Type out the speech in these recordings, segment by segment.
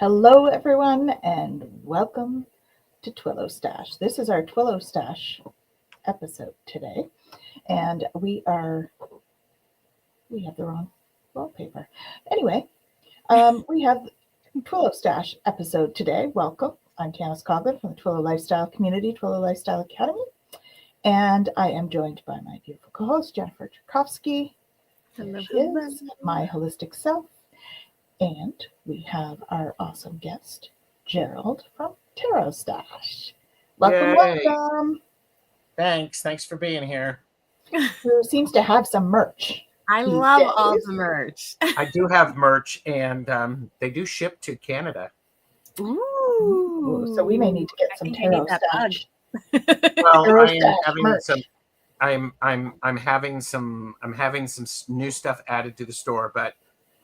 Hello, everyone, and welcome to TwillowStache. This is our TwillowStache episode today, and we have the wrong wallpaper. Anyway, we have TwillowStache episode today. Welcome. I'm Tanis Coughlin from the Twillow Lifestyle Community, Twillow Lifestyle Academy, and I am joined by my beautiful co-host, Jennifer Jurkofsky. Hello, she is my holistic self. And we have our awesome guest, Gerald from TarotStache. Welcome. Thanks for being here. Who seems to have some merch. I love all the merch. I do have merch, and they do ship to Canada. Ooh, so we may need to get some TarotStache. Well, I'm having some new stuff added to the store, but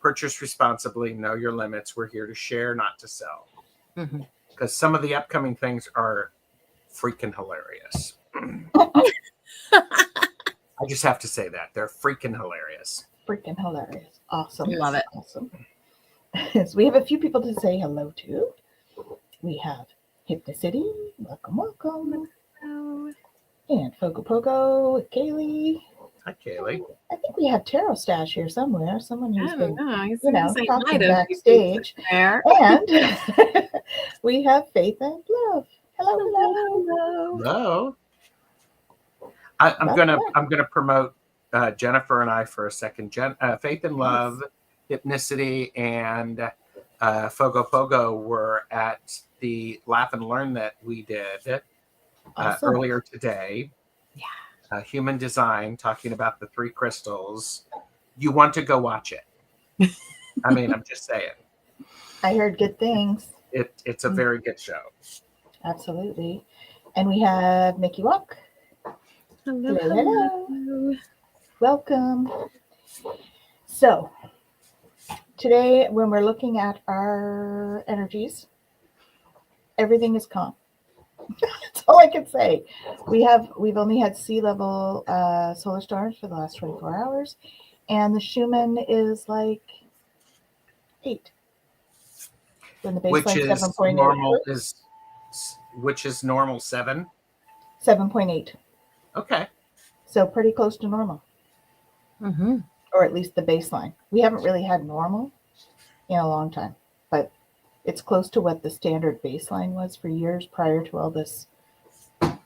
purchase responsibly, know your limits. We're here to share, not to sell. Because some of the upcoming things are freaking hilarious. I just have to say that. They're freaking hilarious. Freaking hilarious. Awesome. Love it. Awesome. So we have a few people to say hello to. We have Hypnicity. Welcome. Hello. And Fogo Pogo with Kaylee. Hi, Kaylee. I think we have TarotStache here somewhere. Someone who's been, talking backstage. There. And we have Faith and Love. Hello. I'm gonna promote Jennifer and I for a second. Faith and Love, Hypnicity, and Fogo Pogo were at the Laugh and Learn that we did earlier today. Yeah. Human Design, talking about the 3 crystals. You want to go watch it. I mean, I'm just saying. I heard good things. It's a very good show. Absolutely. And we have Nikki Walk. Hello. Welcome. So, today when we're looking at our energies, everything is calm. That's all I can say. We've only had sea level solar storms for the last 24 hours, and the Schumann is like 8. When the Which baseline is 7.8. normal which is normal 7? 7.8. Okay. So pretty close to normal. Or at least the baseline. We haven't really had normal in a long time, but it's close to what the standard baseline was for years prior to all this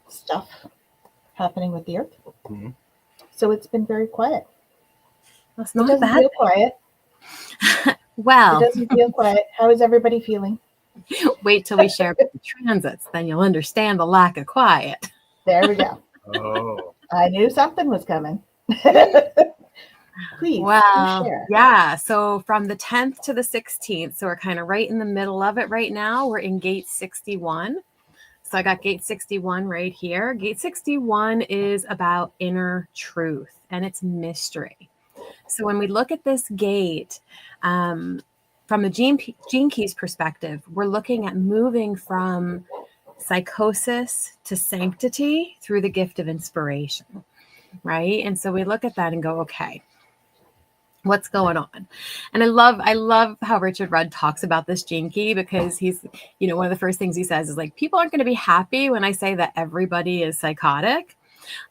stuff happening with the earth. So it's been very quiet. That's not it doesn't bad. feel quiet. Well, it doesn't feel quiet. How is everybody feeling? Wait till we share the transits, then you'll understand the lack of quiet. There we go. Oh, I knew something was coming. Please. Well, share. yeah. So from the 10th to the 16th, so we're kind of right in the middle of it right now. We're in gate 61. So I got gate 61 right here. Gate 61 is about inner truth and it's mystery. So when we look at this gate, from the Gene Keys perspective, we're looking at moving from psychosis to sanctity through the gift of inspiration, right? And so we look at that and go, okay, what's going on? And I love how Richard Rudd talks about this Gene Key, because he's, one of the first things he says is like, people aren't going to be happy when I say that everybody is psychotic.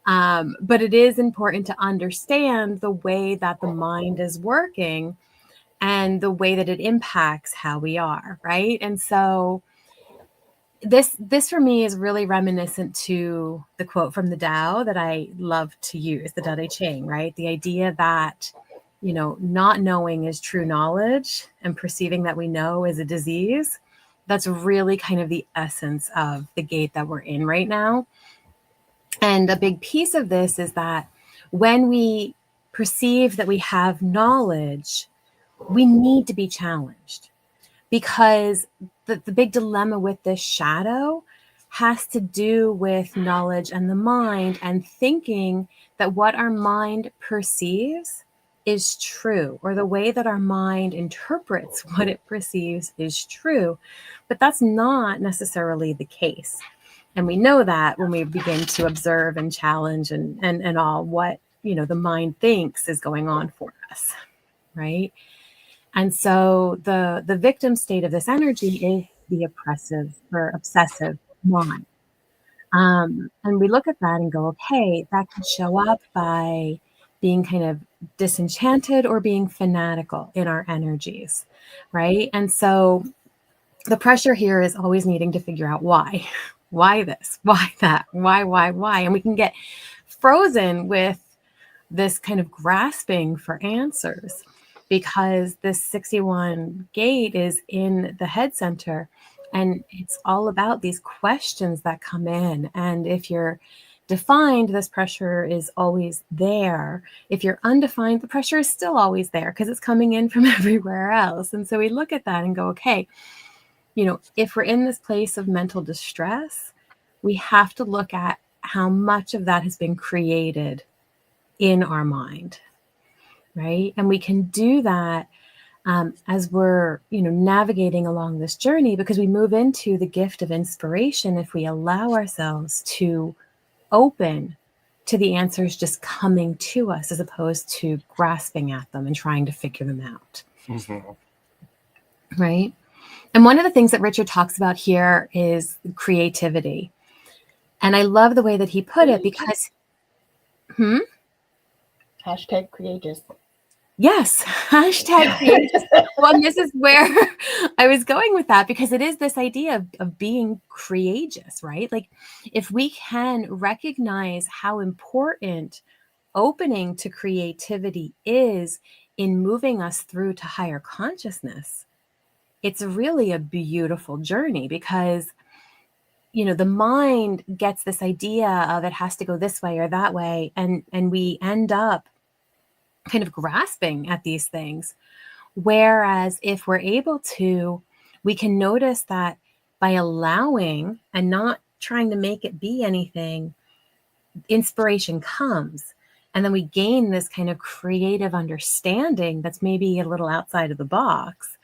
But it is important to understand the way that the mind is working and the way that it impacts how we are, right? And so this for me is really reminiscent to the quote from the Tao that I love to use, the Tao Te Ching, right? The idea that, not knowing is true knowledge and perceiving that we know is a disease. That's really kind of the essence of the gate that we're in right now. And a big piece of this is that when we perceive that we have knowledge, we need to be challenged, because the big dilemma with this shadow has to do with knowledge and the mind, and thinking that what our mind perceives is true, or the way that our mind interprets what it perceives is true. But that's not necessarily the case. And we know that when we begin to observe and challenge and all what, the mind thinks is going on for us, right? And so the victim state of this energy is the oppressive or obsessive mind. And we look at that and go, okay, that can show up by being kind of disenchanted or being fanatical in our energies, right? And so the pressure here is always needing to figure out why. Why this? Why that? Why? And we can get frozen with this kind of grasping for answers because this 61 gate is in the head center, and it's all about these questions that come in. And if you're defined, this pressure is always there. If you're undefined, the pressure is still always there because it's coming in from everywhere else. And so we look at that and go, okay, if we're in this place of mental distress, we have to look at how much of that has been created in our mind, right? And we can do that as we're, navigating along this journey, because we move into the gift of inspiration if we allow ourselves to open to the answers just coming to us, as opposed to grasping at them and trying to figure them out, right? And one of the things that Richard talks about here is creativity. And I love the way that he put it because, Hashtag courageous. Yes, hashtag courageous. Well, this is where I was going with that, because it is this idea of being courageous, right? Like, if we can recognize how important opening to creativity is in moving us through to higher consciousness, it's really a beautiful journey, because the mind gets this idea of it has to go this way or that way, and we end up kind of grasping at these things. Whereas if we're able to, we can notice that by allowing and not trying to make it be anything, inspiration comes. And then we gain this kind of creative understanding that's maybe a little outside of the box,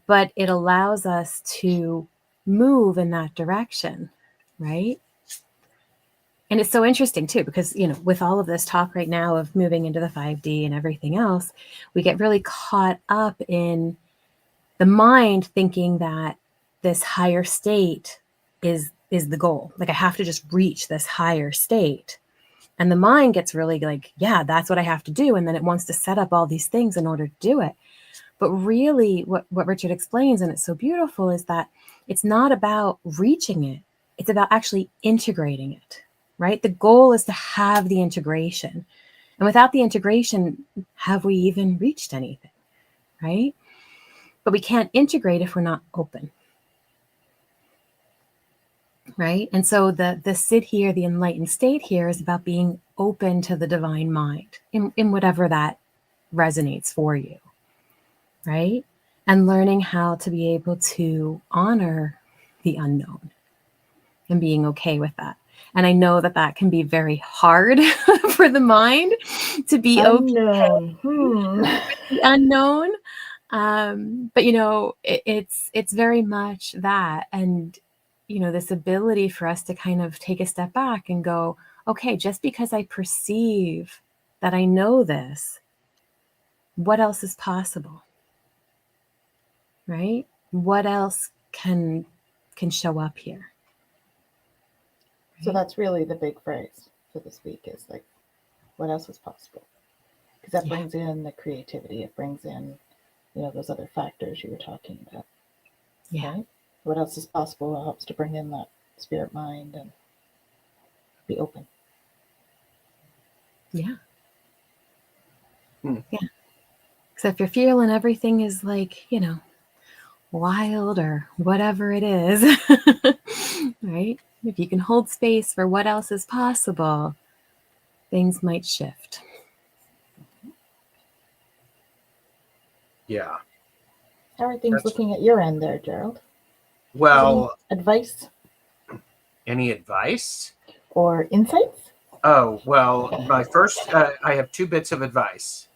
but it allows us to move in that direction, right? And it's so interesting too, because, with all of this talk right now of moving into the 5D and everything else, we get really caught up in the mind thinking that this higher state is the goal. Like, I have to just reach this higher state. And the mind gets really like, yeah, that's what I have to do. And then it wants to set up all these things in order to do it. But really what Richard explains, and it's so beautiful, is that it's not about reaching it. It's about actually integrating it, right? The goal is to have the integration. And without the integration, have we even reached anything, right? But we can't integrate if we're not open, right? And so the sit here, the enlightened state here, is about being open to the divine mind in whatever that resonates for you, right? And learning how to be able to honor the unknown and being okay with that. And I know that can be very hard for the mind to be Unknown. okay with the unknown. But it's very much that. And this ability for us to kind of take a step back and go, okay, just because I perceive that I know this, what else is possible? Right? What else can show up here? So that's really the big phrase for this week, is like, what else is possible? Because that brings in the creativity. It brings in, those other factors you were talking about. Yeah. Right? What else is possible helps to bring in that spirit mind and be open. Yeah. Yeah. So if you're feeling everything is like, wild or whatever it is, right? If you can hold space for what else is possible, things might shift. Yeah. How are things looking at your end there, Gerald? Well, any advice? Any advice? Or insights? Oh, well, my first, I have 2 bits of advice.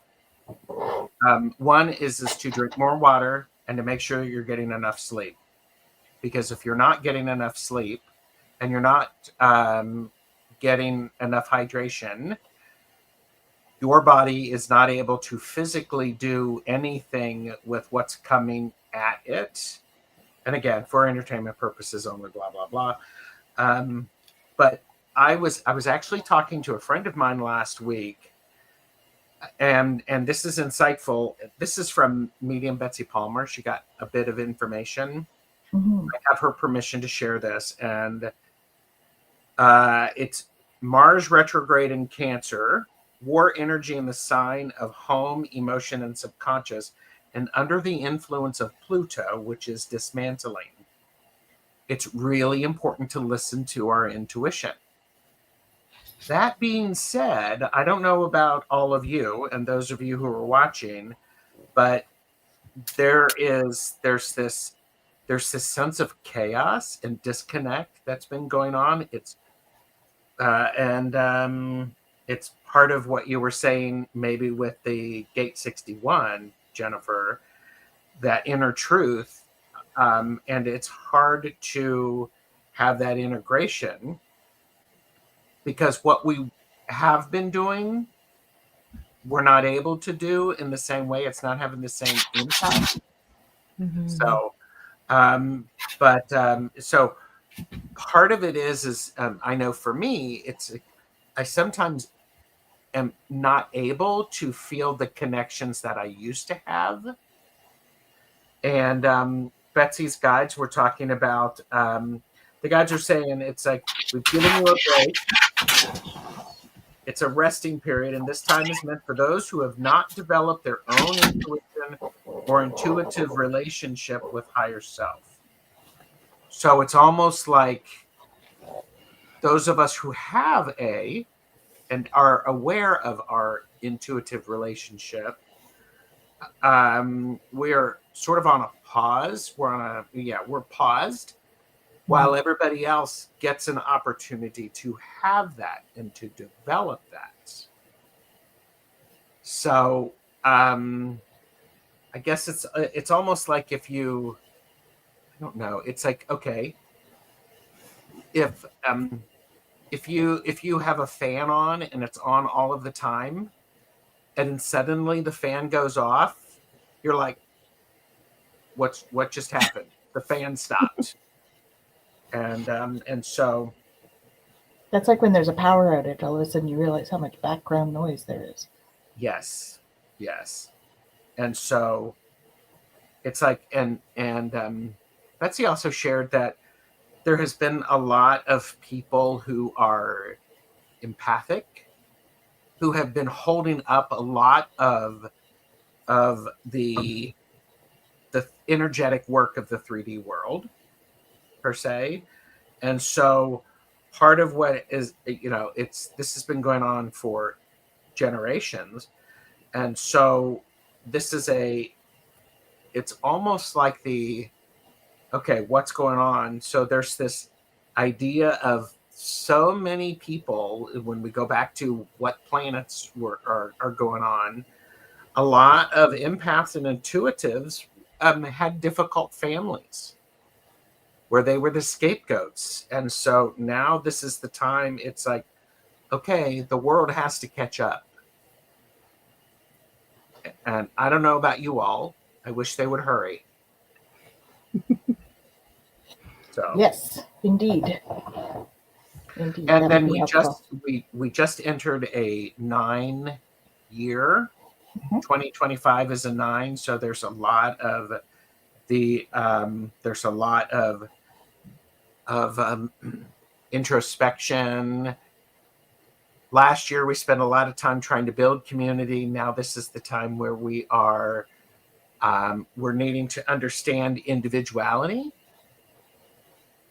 One is to drink more water and to make sure you're getting enough sleep. Because if you're not getting enough sleep and you're not getting enough hydration, your body is not able to physically do anything with what's coming at it. And again, for entertainment purposes only, blah, blah, blah. But I was actually talking to a friend of mine last week, and this is insightful. This is from medium Betsy Palmer. She got a bit of information. Mhm. I have her permission to share this, and it's Mars retrograde in Cancer, war energy in the sign of home, emotion, and subconscious, and under the influence of Pluto, which is dismantling. It's really important to listen to our intuition. That being said, I don't know about all of you and those of you who are watching, but there's this sense of chaos and disconnect that's been going on. And it's part of what you were saying, maybe with the Gate 61, Jennifer, that inner truth. And it's hard to have that integration because what we have been doing, we're not able to do in the same way. It's not having the same impact. So, so part of it is I know for me, I sometimes am not able to feel the connections that I used to have. And Betsy's guides were talking about, the guides are saying it's like, we've given you a break. It's a resting period, and this time is meant for those who have not developed their own intuition or intuitive relationship with higher self. So it's almost like those of us who have and are aware of our intuitive relationship, we're sort of on a pause. We're paused while everybody else gets an opportunity to have that and to develop that. So I guess it's almost like I don't know, it's like, okay, if you have a fan on and it's on all of the time, and suddenly the fan goes off, you're like, what just happened? The fan stopped. And so That's like when there's a power outage, all of a sudden you realize how much background noise there is. yes. And so it's like, and Betsy also shared that there has been a lot of people who are empathic, who have been holding up a lot of the energetic work of the 3D world, per se. And so part of what is, this has been going on for generations. And so this is it's almost like okay, what's going on? So there's this idea of so many people, when we go back to what planets are going on, a lot of empaths and intuitives had difficult families where they were the scapegoats. And so now this is the time, it's like, okay, the world has to catch up. And I don't know about you all. I wish they would hurry. So Yes, indeed. Indeed. and that then would be helpful. we just entered a 9 year. Mhm. 2025 is a 9, so there's a lot of introspection. Last year we spent a lot of time trying to build community. Now this is the time where we're needing to understand individuality,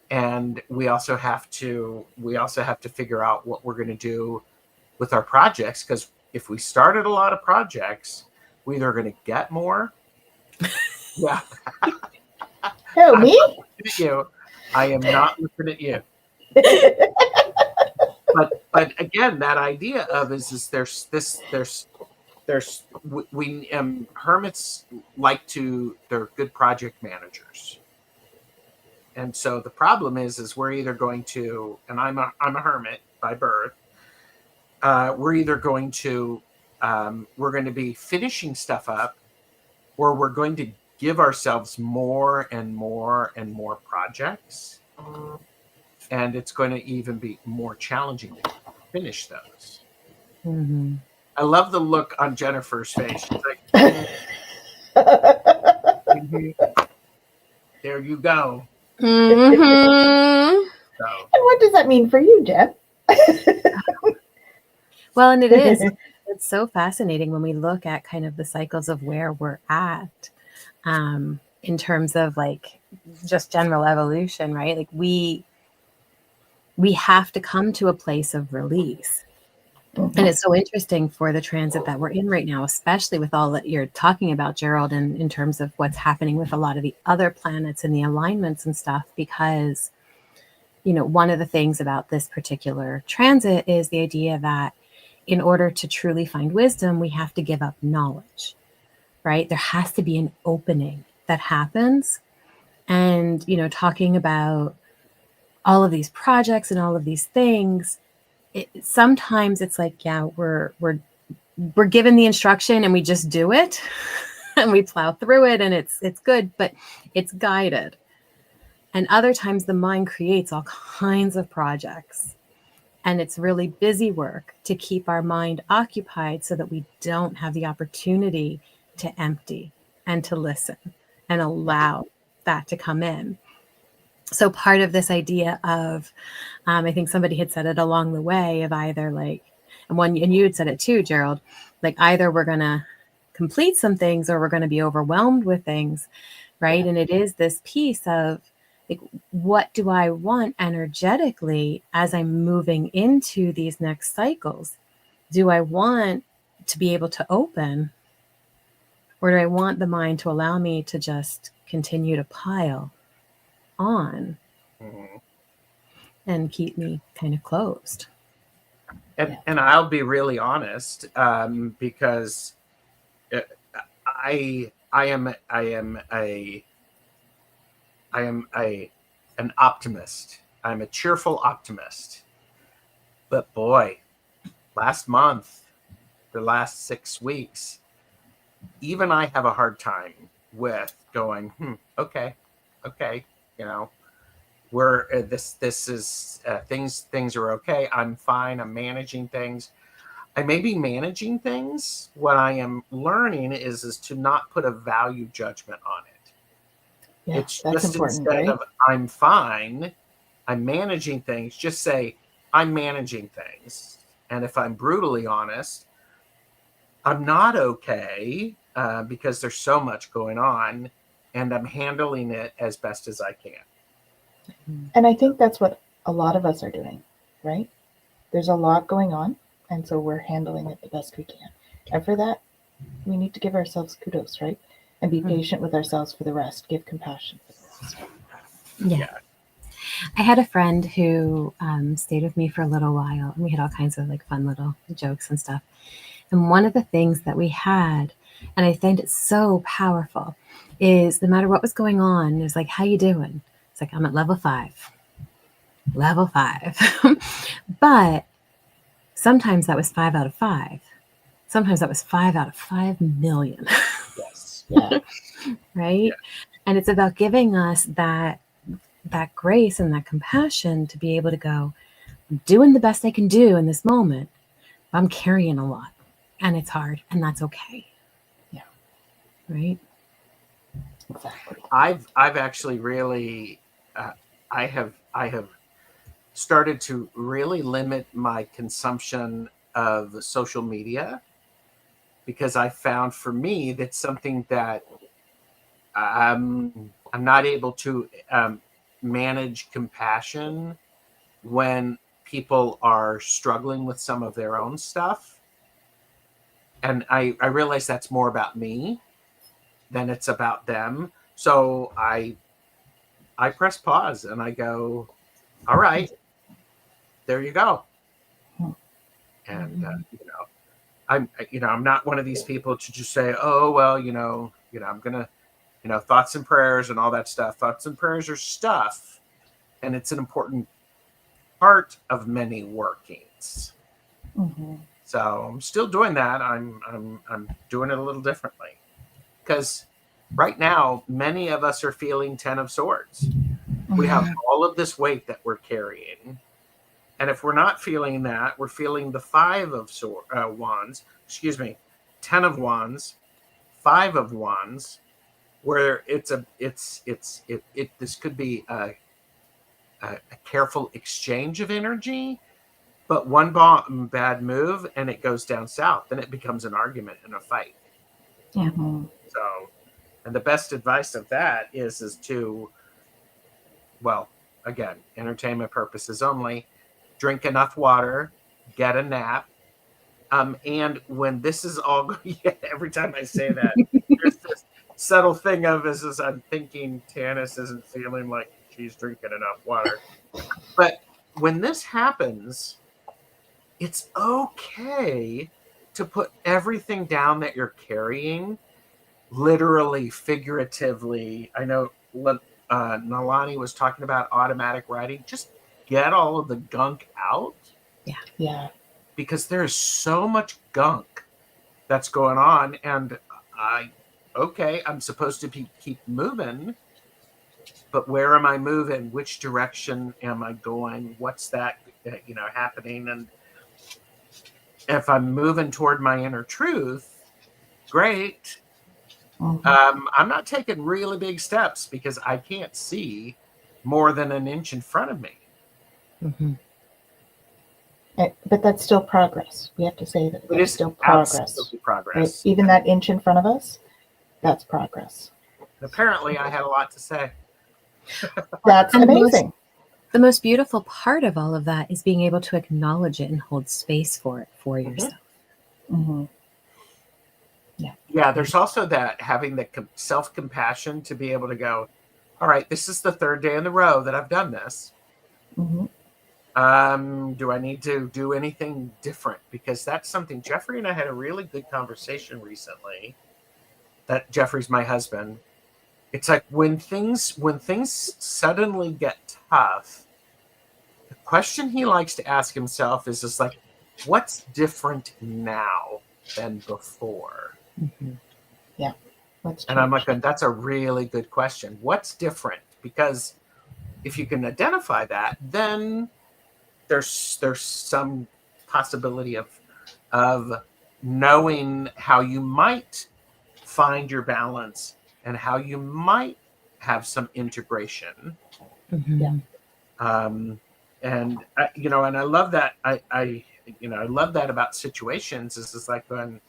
and we also have to figure out what we're going to do with our projects, because if we started a lot of projects, we're either going to get more. Yeah. Who, me? At you. I am not looking at you. But again, that idea of is there's hermits they're good project managers. And so the problem is we're either going to, and I'm a hermit by birth, we're either going to we're going to be finishing stuff up, or we're going to give ourselves more and more and more projects. And it's going to even be more challenging to finish those. Mm-hmm. I love the look on Jennifer's face. She's like, And there you go. Mm-hmm. So, what does that mean for you, Jen? Well, and it is. It's so fascinating when we look at kind of the cycles of where we're at in terms of like just general evolution, right? Like we have to come to a place of release. And it's so interesting for the transit that we're in right now, especially with all that you're talking about, Gerald, and in terms of what's happening with a lot of the other planets and the alignments and stuff, because, you know, one of the things about this particular transit is the idea that in order to truly find wisdom, we have to give up knowledge, right? There has to be an opening that happens. And, you know, talking about all of these projects and all of these things, sometimes it's like, yeah, we're given the instruction and we just do it and we plow through it and it's good, but it's guided. And other times the mind creates all kinds of projects, and it's really busy work to keep our mind occupied so that we don't have the opportunity to empty and to listen and allow that to come in. So part of this idea of, I think somebody had said it along the way of either like, and you had said it too, Gerald, like either we're going to complete some things or we're going to be overwhelmed with things, right? Yeah. And it is this piece of like, what do I want energetically as I'm moving into these next cycles? Do I want to be able to open, or do I want the mind to allow me to just continue to pile on and keep me kind of closed? And I'll be really honest, because I am an optimist. I'm a cheerful optimist. But boy, last month, the last 6 weeks, even I have a hard time with going, okay, you know, we're this is things are okay. I'm fine. I'm managing things. I may be managing things. What I am learning is to not put a value judgment on it. Yeah, it's that's just important, instead right? of I'm fine, I'm managing things, just say I'm managing things. And if I'm brutally honest, I'm not okay because there's so much going on, and I'm handling it as best as I can. And I think that's what a lot of us are doing, right? There's a lot going on, and so we're handling it the best we can. And for that, we need to give ourselves kudos, right? And be patient with ourselves for the rest. Give compassion for the rest. Yeah. I had a friend who stayed with me for a little while, and we had all kinds of like fun little jokes and stuff. And one of the things that we had, and I find it so powerful, is no matter what was going on, it was like, how you doing? It's like, I'm at level 5. Level 5. But sometimes that was 5 out of 5. Sometimes that was 5 out of 5 million. Yes. Yeah. Right? Yeah. And it's about giving us that grace and that compassion to be able to go, I'm doing the best I can do in this moment. I'm carrying a lot, and it's hard, and that's okay. Yeah. Right. Exactly. I've actually really, I have started to really limit my consumption of social media, because I found for me that's something that I'm not able to manage compassion when people are struggling with some of their own stuff. And I realize that's more about me than it's about them. So I press pause and I go, all right, there you go. And I'm not one of these people to just say, oh well, I'm gonna, thoughts and prayers and all that stuff. Thoughts and prayers are stuff, and it's an important part of many workings. So I'm still doing that. I'm doing it a little differently, because right now many of us are feeling 10 of Swords. We have all of this weight that we're carrying, and if we're not feeling that, we're feeling the 5 of Wands. Excuse me, 10 of Wands, 5 of Wands, where this could be a careful exchange of energy, but one bad move and it goes down south, then it becomes an argument and a fight. Yeah. So, and the best advice of that is to, well, again, entertainment purposes only, drink enough water, get a nap. And when this is all, every time I say that, there's this subtle thing of is I'm thinking Tanis isn't feeling like she's drinking enough water. But when this happens, it's okay to put everything down that you're carrying, literally, figuratively. I know Nalani was talking about automatic writing. Just get all of the gunk out. Yeah. Because there's so much gunk that's going on. And I'm supposed to keep moving. But where am I moving? Which direction am I going? What's that, happening? And if I'm moving toward my inner truth, great. I'm not taking really big steps because I can't see more than an inch in front of me. But that's still progress. We have to say that It is still progress. Absolutely progress. Right? Even that inch in front of us, that's progress. Apparently, I had a lot to say. That's amazing. The most beautiful part of all of that is being able to acknowledge it and hold space for it for yourself. Yeah, there's also that having the self-compassion to be able to go, all right, this is the 3rd day in a row that I've done this. Do I need to do anything different? Because that's something Jeffrey and I had a really good conversation recently. That Jeffrey's my husband. It's like when things suddenly get tough, the question he likes to ask himself is just like, what's different now than before? Yeah. And I'm like, that's a really good question. What's different? Because if you can identify that, then there's some possibility of knowing how you might find your balance and how you might have some integration. And I love that. I love that about situations. Is like going,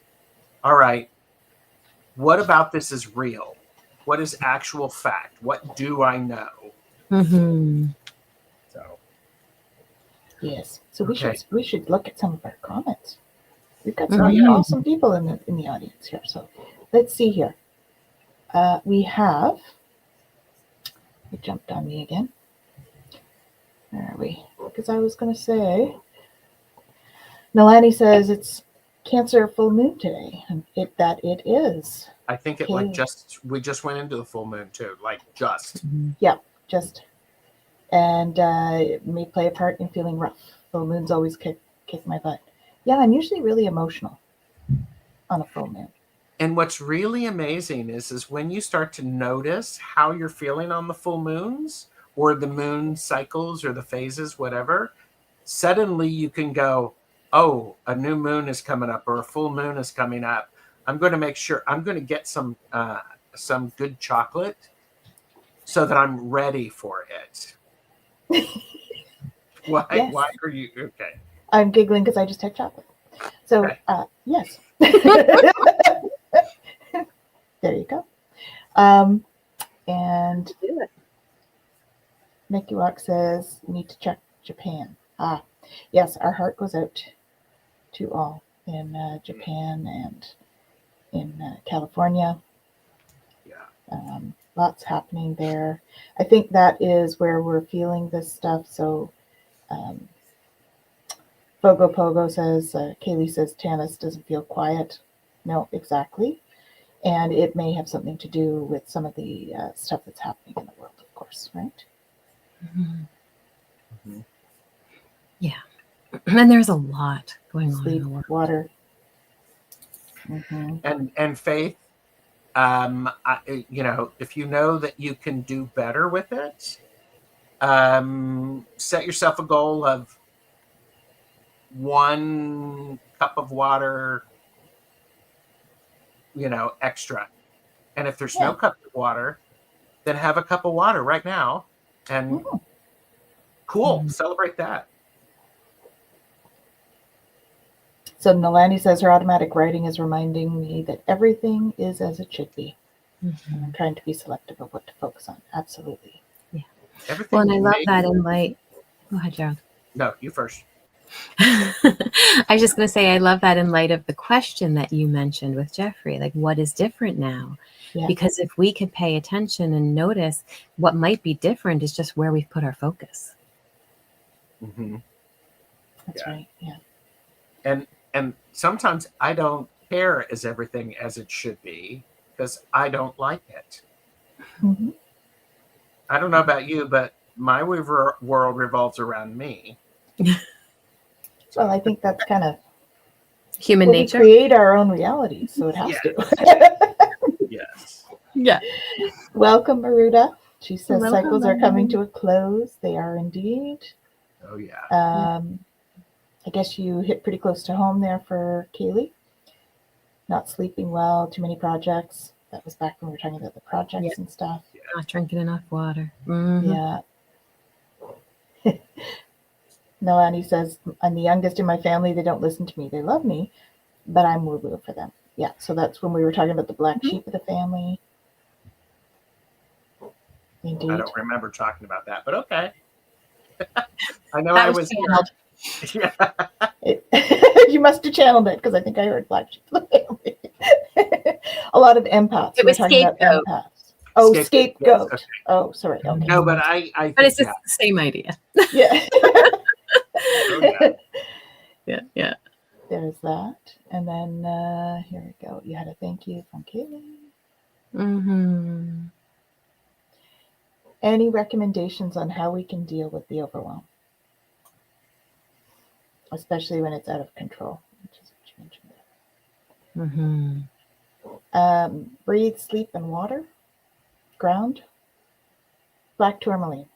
all right, what about this is real? What is actual fact? What do I know? So yes. So okay. we should look at some of our comments. We've got some awesome people in the audience here. So let's see here. We have. It jumped on me again. Where are we? Because I was going to say, Nalani says it's Cancer full moon today, and it is. I think it we just went into the full moon too, like just. Yeah, just. And it may play a part in feeling rough. Full moons always kick my butt. Yeah, I'm usually really emotional on a full moon. And what's really amazing is when you start to notice how you're feeling on the full moons or the moon cycles or the phases, whatever, suddenly you can go, oh, a new moon is coming up or a full moon is coming up. I'm going to make sure I'm going to get some good chocolate so that I'm ready for it. Why? Yes. Why are you okay? I'm giggling because I just had chocolate. So okay. Yes. There you go. And Mickey Walk says, need to check Japan. Yes, our heart goes out to all in Japan and in California. Yeah. Lots happening there. I think that is where we're feeling this stuff. So Fogo Pogo says, Kaylee says, Tanis doesn't feel quiet. No, exactly. And it may have something to do with some of the stuff that's happening in the world, of course, right? Yeah. And there's a lot going on in Sleep, the world. water. And faith, if you know that you can do better with it, set yourself a goal of 1 cup of water, extra. And if there's no cup of water, then have a cup of water right now. And cool, celebrate that. So Nalani says her automatic writing is reminding me that everything is as it should be. And I'm trying to be selective of what to focus on. Absolutely. Yeah. Everything Well, and I love that in light. Go ahead, Gerald. No, you first. I was just going to say, I love that in light of the question that you mentioned with Jeffrey, like what is different now? Yeah. Because if we could pay attention and notice what might be different is just where we've put our focus. That's right. Yeah. And sometimes I don't care as everything as it should be because I don't like it. I don't know about you, but my world revolves around me. Well, I think that's kind of Human nature. We create our own reality, so it has to. Yes. Yeah. Welcome, Maruda. She says Welcome, cycles are coming Maruda. to a close. They are indeed. Oh, yeah. I guess you hit pretty close to home there for Kaylee. Not sleeping well, too many projects. That was back when we were talking about the projects and stuff. Not drinking enough water. Yeah. Nalani says, I'm the youngest in my family. They don't listen to me. They love me, but I'm woo-woo for them. Yeah, so that's when we were talking about the black sheep of the family. Indeed. I don't remember talking about that, but okay. I know That I was was channeled. Yeah. You must have channeled it because I think I heard black sheep of the family. A lot of empaths. It We're was talking about scapegoat. empaths. Oh, Scapegoat, scapegoat. yes, okay. Oh, sorry. Okay. No, but I But it's think, the same idea. Yeah. Yeah. There's that. And then here we go. You had a thank you from Kaylee. Any recommendations on how we can deal with the overwhelm? Especially when it's out of control, which is what you mentioned. Breathe, sleep, and water. Ground. Black tourmaline.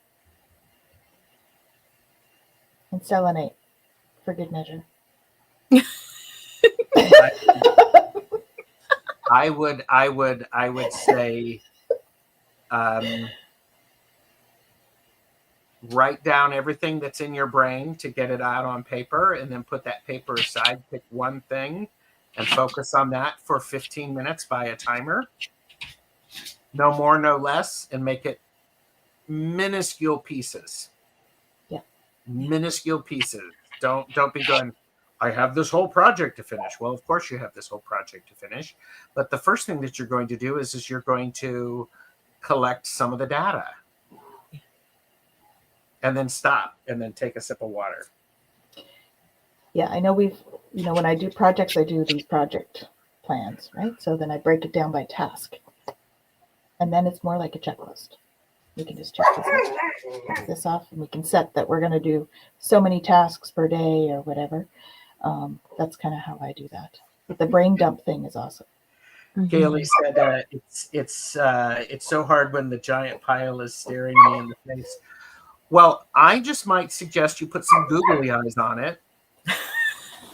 And selenite for good measure. I would say write down everything that's in your brain to get it out on paper, and then put that paper aside, pick one thing and focus on that for 15 minutes by a timer. No more, no less, and make it minuscule pieces. Yeah. Minuscule pieces. Don't be going, I have this whole project to finish. Well, of course you have this whole project to finish. But the first thing that you're going to do is you're going to collect some of the data. And then stop and then take a sip of water. Yeah, I know when I do projects, I do these project plans, right? So then I break it down by task. And then it's more like a checklist. We can just check this off, and we can set that we're going to do so many tasks per day or whatever. That's kind of how I do that. The brain dump thing is awesome. Kaylee said it's so hard when the giant pile is staring me in the face. Well, I just might suggest you put some googly eyes on it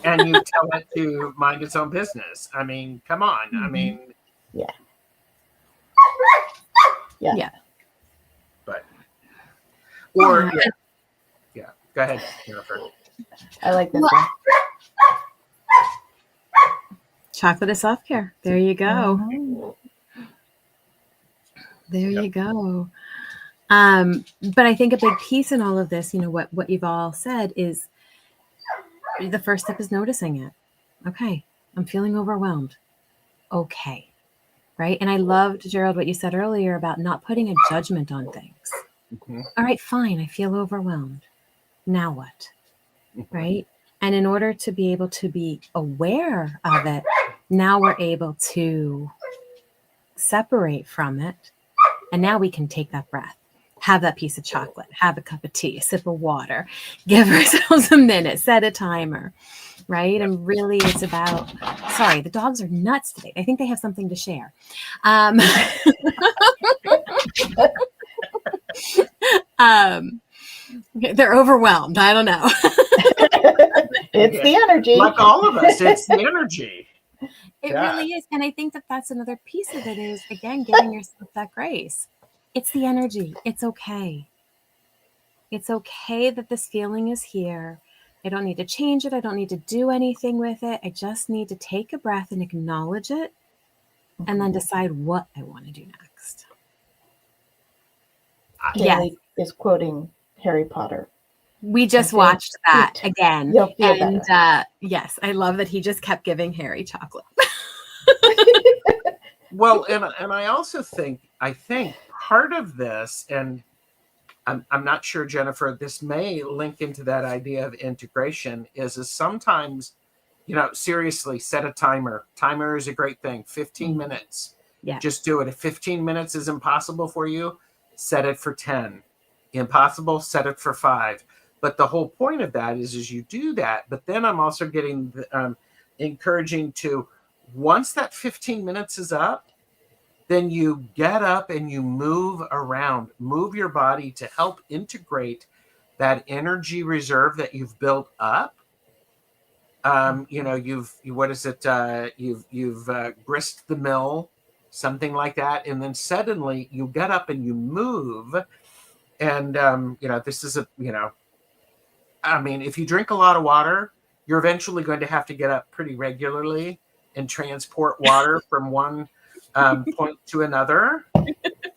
and you tell it to mind its own business. I mean, come on. I mean, Yeah. But or yeah. Go ahead, Jennifer. I like this one. Chocolate is self-care. There you go. There you go. But I think a big piece in all of this, what you've all said is the first step is noticing it. Okay, I'm feeling overwhelmed. Okay, right? And I loved, Gerald, what you said earlier about not putting a judgment on things. All right, fine, I feel overwhelmed. Now what? Right? And in order to be able to be aware of it, now we're able to separate from it. And now we can take that breath. have that piece of chocolate, have a cup of tea, a sip of water, give ourselves a minute, set a timer, right? And really it's about, sorry, the dogs are nuts today. I think they have something to share. They're overwhelmed. I don't know. It's the energy. Like all of us, it's the energy. It really is. And I think that that's another piece of it is, again, giving yourself that grace. It's the energy. It's okay. It's okay that this feeling is here. I don't need to change it. I don't need to do anything with it. I just need to take a breath and acknowledge it and then decide what I want to do next. Haley is quoting Harry Potter. We just watched that again. And yes, I love that he just kept giving Harry chocolate. Well, and I also think part of this, and I'm not sure, Jennifer, this may link into that idea of integration, is sometimes, seriously, set a timer. Timer is a great thing. 15 minutes. Yeah. Just do it. If 15 minutes is impossible for you, set it for 10. Impossible, set it for 5. But the whole point of that is you do that. But then I'm also getting encouraging to, once that 15 minutes is up, then you get up and you move around, move your body to help integrate that energy reserve that you've built up. You've grist the mill, something like that. And then suddenly you get up and you move. And, this is if you drink a lot of water, you're eventually going to have to get up pretty regularly and transport water from one point to another.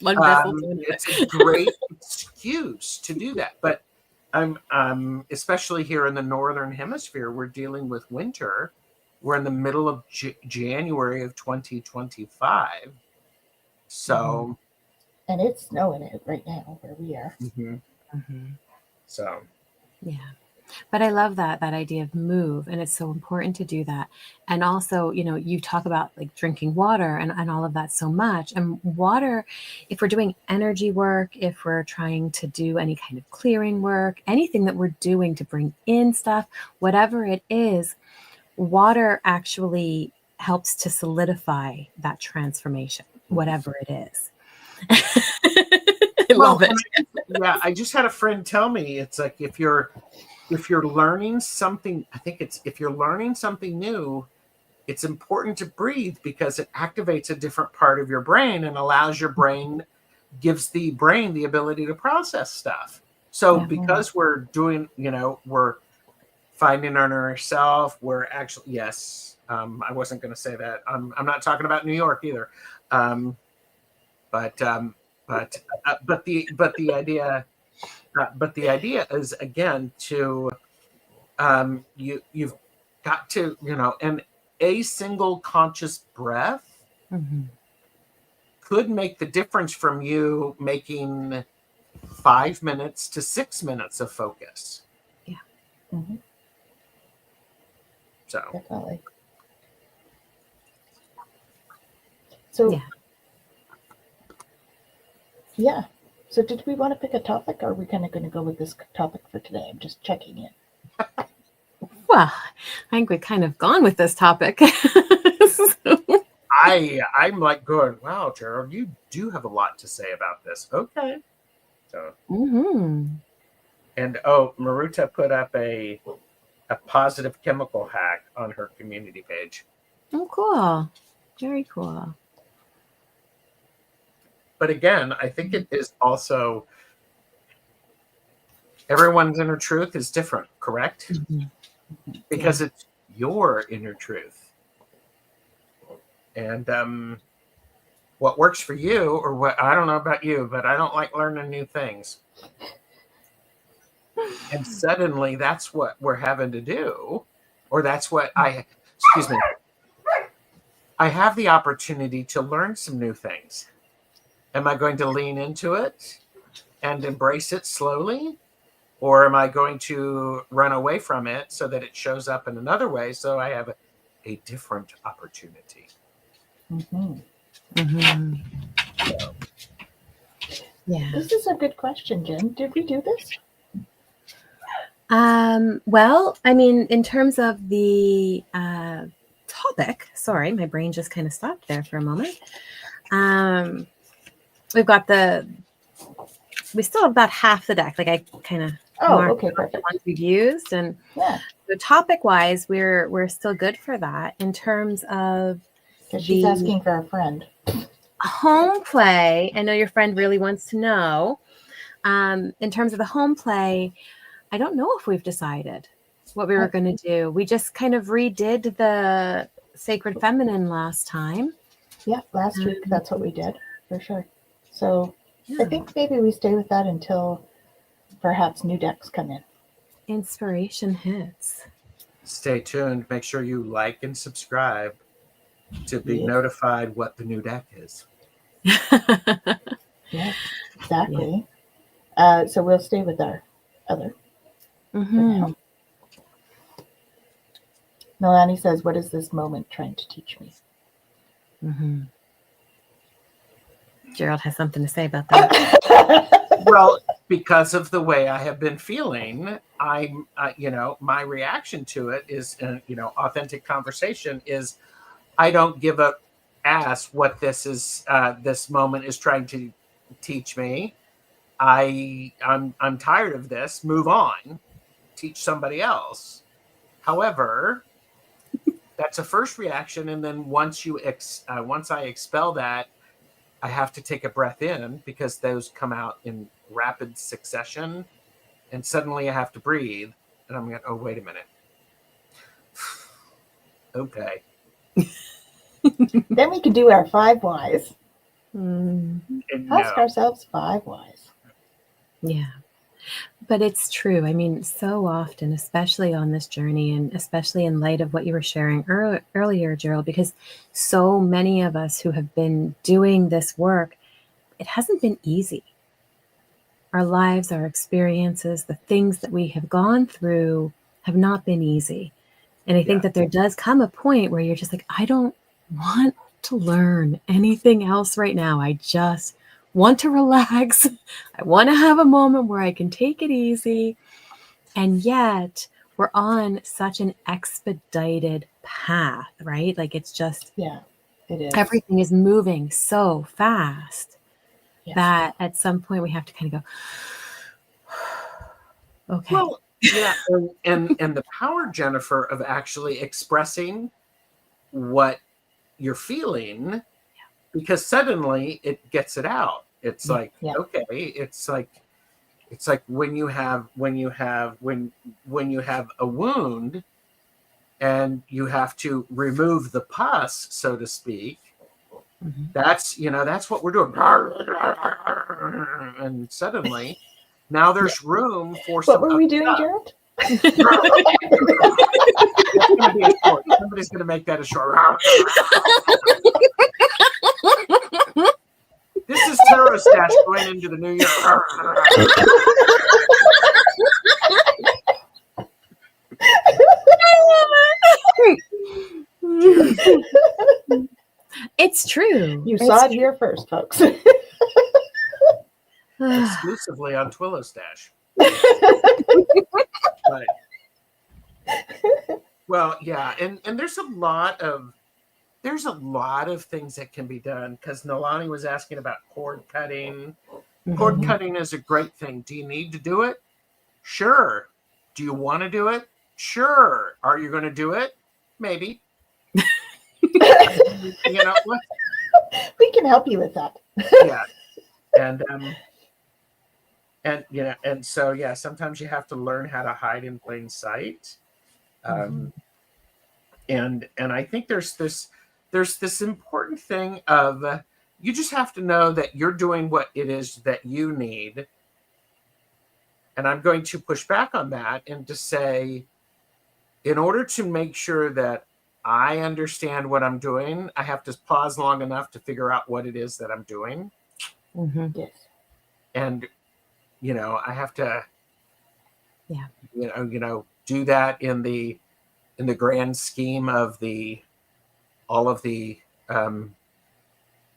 It's a great excuse to do that. But especially here in the Northern Hemisphere, we're dealing with winter. We're in the middle of January of 2025. So. And it's snowing it right now where we are. Mm-hmm. Mm-hmm. So. Yeah. But I love that idea of move. And it's so important to do that. And also, you talk about like drinking water and all of that so much. And water, if we're doing energy work, if we're trying to do any kind of clearing work, anything that we're doing to bring in stuff, whatever it is, water actually helps to solidify that transformation, whatever it is. I love it. Yeah, I just had a friend tell me, it's like if you're learning something, if you're learning something new, it's important to breathe because it activates a different part of your brain and allows your brain, gives the brain the ability to process stuff. So because we're doing, we're finding ourselves, we're actually, yes, I wasn't going to say that. I'm not talking about New York either. But the idea is, again, to you've got to, and a single conscious breath could make the difference from you making 5 minutes to 6 minutes of focus. Yeah. Mm-hmm. So definitely. So yeah. So did we want to pick a topic, or are we kind of going to go with this topic for today? I'm just checking in. Well, I think we've kind of gone with this topic. I'm like going, wow, Gerald, you do have a lot to say about this. Okay. So. And Maruta put up a positive chemical hack on her community page. Oh, cool. Very cool. But again, I think it is also, everyone's inner truth is different, correct? Because it's your inner truth. And what works for you, or what, I don't know about you, but I don't like learning new things. And suddenly that's what we're having to do, or that's what I have the opportunity to learn some new things. Am I going to lean into it and embrace it slowly? Or am I going to run away from it so that it shows up in another way so I have a different opportunity? Yeah. This is a good question, Jen. Did we do this? Well, I mean, in terms of the topic, sorry, my brain just kind of stopped there for a moment. We've got we still have about half the deck. Like I kind of marked okay, the perfect. ones we've used, and Yeah, so topic wise, we're still good for that. In terms of because she's the asking for a friend. home play, I know your friend really wants to know. In terms of the home play, I don't know if we've decided what we were going to do. We just kind of redid the Sacred Feminine last time. Yeah, last week that's what we did, for sure. So Yeah. I think maybe we stay with that until perhaps new decks come in. Inspiration hits. Stay tuned. Make sure you like and subscribe to be notified what the new deck is. Yes, exactly. Yeah. So we'll stay with our other for now. Melanie says, what is this moment trying to teach me? Gerald has something to say about that. Well, because of the way I have been feeling, my reaction to it is, authentic conversation is, I don't give a ass what this is. This moment is trying to teach me. I'm tired of this. Move on. Teach somebody else. However, that's a first reaction, and then once I expel that, I have to take a breath in because those come out in rapid succession, and suddenly I have to breathe, and I'm going, oh, wait a minute. Okay. Then we can do our 5 whys. Ask No. ourselves 5 whys. Yeah. But it's true. I mean, so often, especially on this journey, and especially in light of what you were sharing earlier, Gerald, because so many of us who have been doing this work, it hasn't been easy. Our lives, our experiences, the things that we have gone through have not been easy. And I think that there does come a point where you're just like, I don't want to learn anything else right now. I just want to relax. I want to have a moment where I can take it easy. And yet we're on such an expedited path, right? Like it's just, it is. Everything is moving so fast that at some point we have to kind of go, okay. Well, yeah. and the power, Jennifer, of actually expressing what you're feeling, because suddenly it gets it out. It's like, okay, it's like when you have a wound and you have to remove the pus, so to speak. That's what we're doing. And suddenly now there's room for what were we doing, Gerald? That's going to be a short. Somebody's going to make that a short. This is TarotStache going into the new year. It's true. You saw it here first, folks. Exclusively on TwillowStache. Well, yeah, and there's a lot of things that can be done, because Nolani was asking about cord cutting. Cord cutting is a great thing. Do you need to do it? Sure. Do you want to do it? Sure. Are you going to do it? Maybe. What? We can help you with that. Yeah. And so sometimes you have to learn how to hide in plain sight. And I think there's this important thing of you just have to know that you're doing what it is that you need. And I'm going to push back on that and to say, in order to make sure that I understand what I'm doing, I have to pause long enough to figure out what it is that I'm doing. Yes. And, I have to, do that in the grand scheme of all of the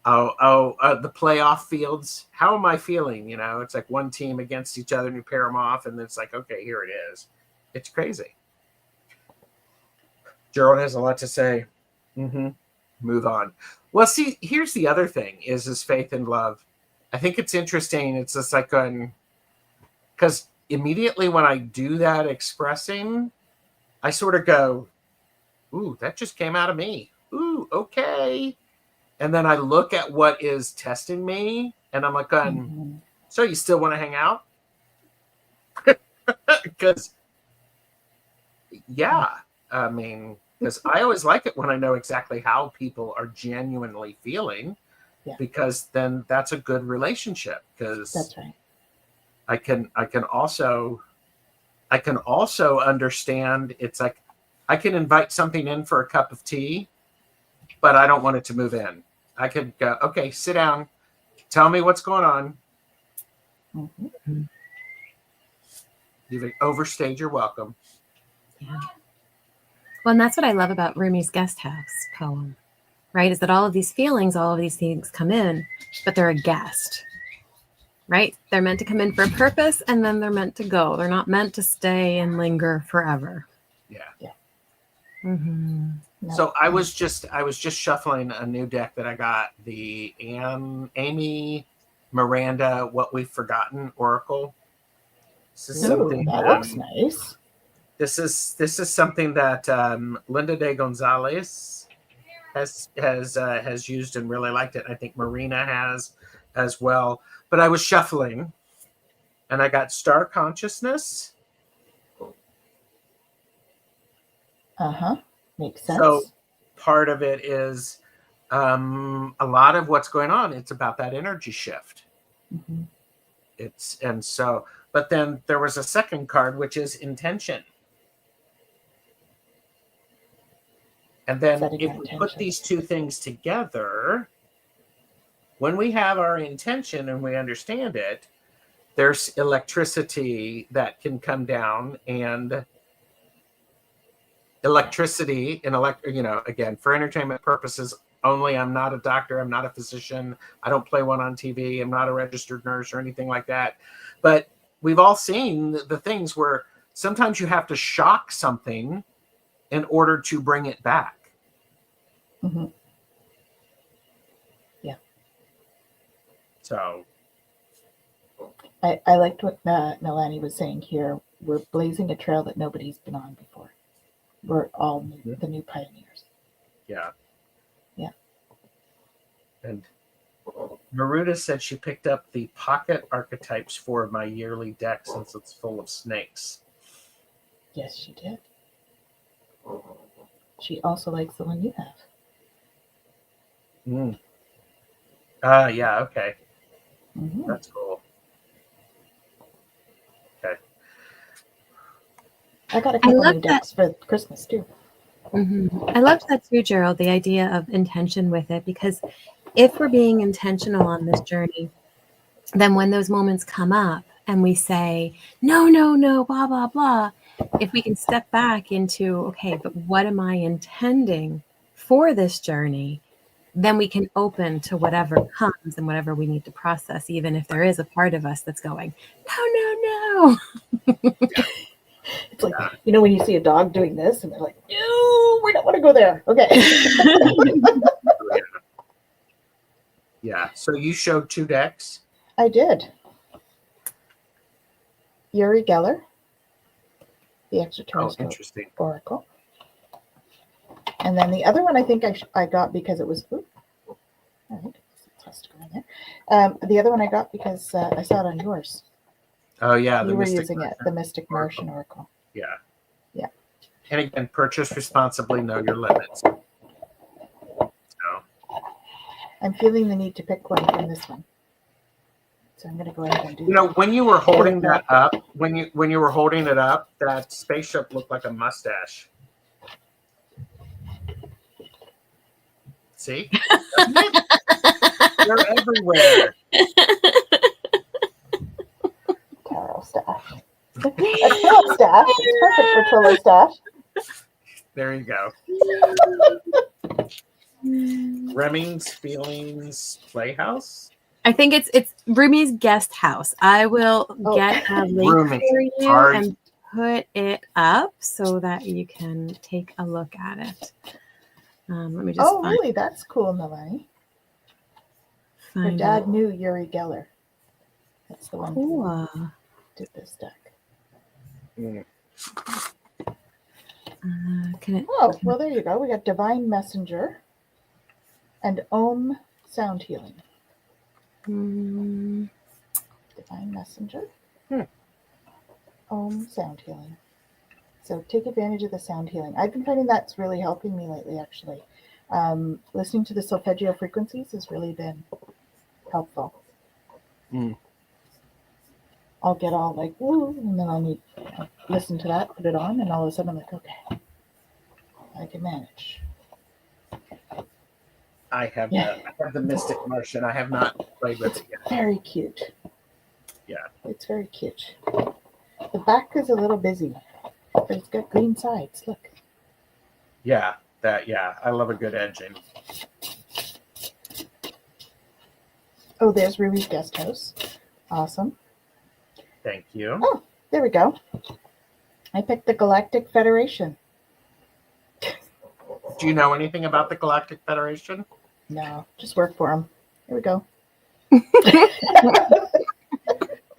the playoff fields. How am I feeling? You know, it's like one team against each other and you pair them off, and it's like, okay, here it is. It's crazy. Gerald has a lot to say. Move on. Well, see, here's the other thing is faith and love. I think it's interesting. It's just like because immediately when I do that expressing, I sort of go, ooh, that just came out of me. Ooh, okay. And then I look at what is testing me, and I'm like, so you still want to hang out? Because, yeah, I mean, because I always like it when I know exactly how people are genuinely feeling, because then that's a good relationship. Because that's right. I can also understand. It's like I can invite something in for a cup of tea, but I don't want it to move in. I could go, okay, sit down, tell me what's going on. You've overstayed your welcome. Yeah. Well, and that's what I love about Rumi's Guest House poem, right? Is that all of these feelings, all of these things come in, but they're a guest, right? They're meant to come in for a purpose, and then they're meant to go. They're not meant to stay and linger forever. Yeah. Mm-hmm. So I was just shuffling a new deck that I got, the Amy Miranda What We've Forgotten Oracle. This is something that looks nice. This is something that Linda de Gonzalez has used and really liked it. I think Marina has as well. But I was shuffling, and I got Star Consciousness. Makes sense. So part of it is a lot of what's going on. It's about that energy shift. But then there was a second card, which is intention. And then if we put these two things together, when we have our intention and we understand it, there's electricity that can come down, and electricity and again, for entertainment purposes only. I'm not a doctor. I'm not a physician. I don't play one on TV. I'm not a registered nurse or anything like that. But we've all seen the things where sometimes you have to shock something in order to bring it back. Yeah. So I liked what Nalani was saying here. We're blazing a trail that nobody's been on before. We're all the new pioneers. Yeah. And Maruda said she picked up the pocket archetypes for my yearly deck since it's full of snakes. Yes, she did. She also likes the one you have. Yeah, okay. That's cool. Okay. I got a couple new decks for Christmas too. I loved that too, Gerald, the idea of intention with it, because if we're being intentional on this journey, then when those moments come up and we say, no, blah, blah, blah, if we can step back into, okay, but what am I intending for this journey? Then we can open to whatever comes and whatever we need to process, even if there is a part of us that's going, no. It's like, when you see a dog doing this and they're like, no, we don't want to go there. Okay. Yeah. So you showed two decks? I did. Uri Geller, the Extraterrestrial Oracle. And then the other one I think I got because it was, all right, it has to go in there. The other one I got because I saw it on yours. Oh, yeah. You were using it, the Mystic Martian Oracle. Yeah. Yeah. And again, purchase responsibly, know your limits. So. I'm feeling the need to pick one from this one. So I'm going to go ahead and do that. When you were holding that up, when you were holding it up, that spaceship looked like a mustache. See? They're everywhere. TarotStache. TarotStache. It's perfect for TwillowStache. There you go. Reming's Feelings Playhouse. I think it's Rumi's guest house. I will get a link Rumi. for you Sorry. and put it up so that you can take a look at it. Let me just Oh, really? That's cool, Nalani. Her find dad it. knew Uri Geller. That's the one who Cool. did this deck. Can it? Oh, well, there you go. We got Divine Messenger and Om Sound Healing. Mm, Divine Messenger. Om Sound Healing. So take advantage of the sound healing. I've been finding that's really helping me lately, actually. Listening to the solfeggio frequencies has really been helpful. I'll get all like, woo, and then I'll need listen to that, put it on, and all of a sudden I'm like, okay, I can manage. I have the Mystic Martian. I have not played with It's it yet. very cute. Yeah. It's very cute. The back is a little busy, but it's got green sides. Look. Yeah, I love a good edging. Oh, there's Ruby's guest house. Awesome. Thank you. Oh, there we go. I picked the Galactic Federation. Do you know anything about the Galactic Federation? No, just work for them. Here we go.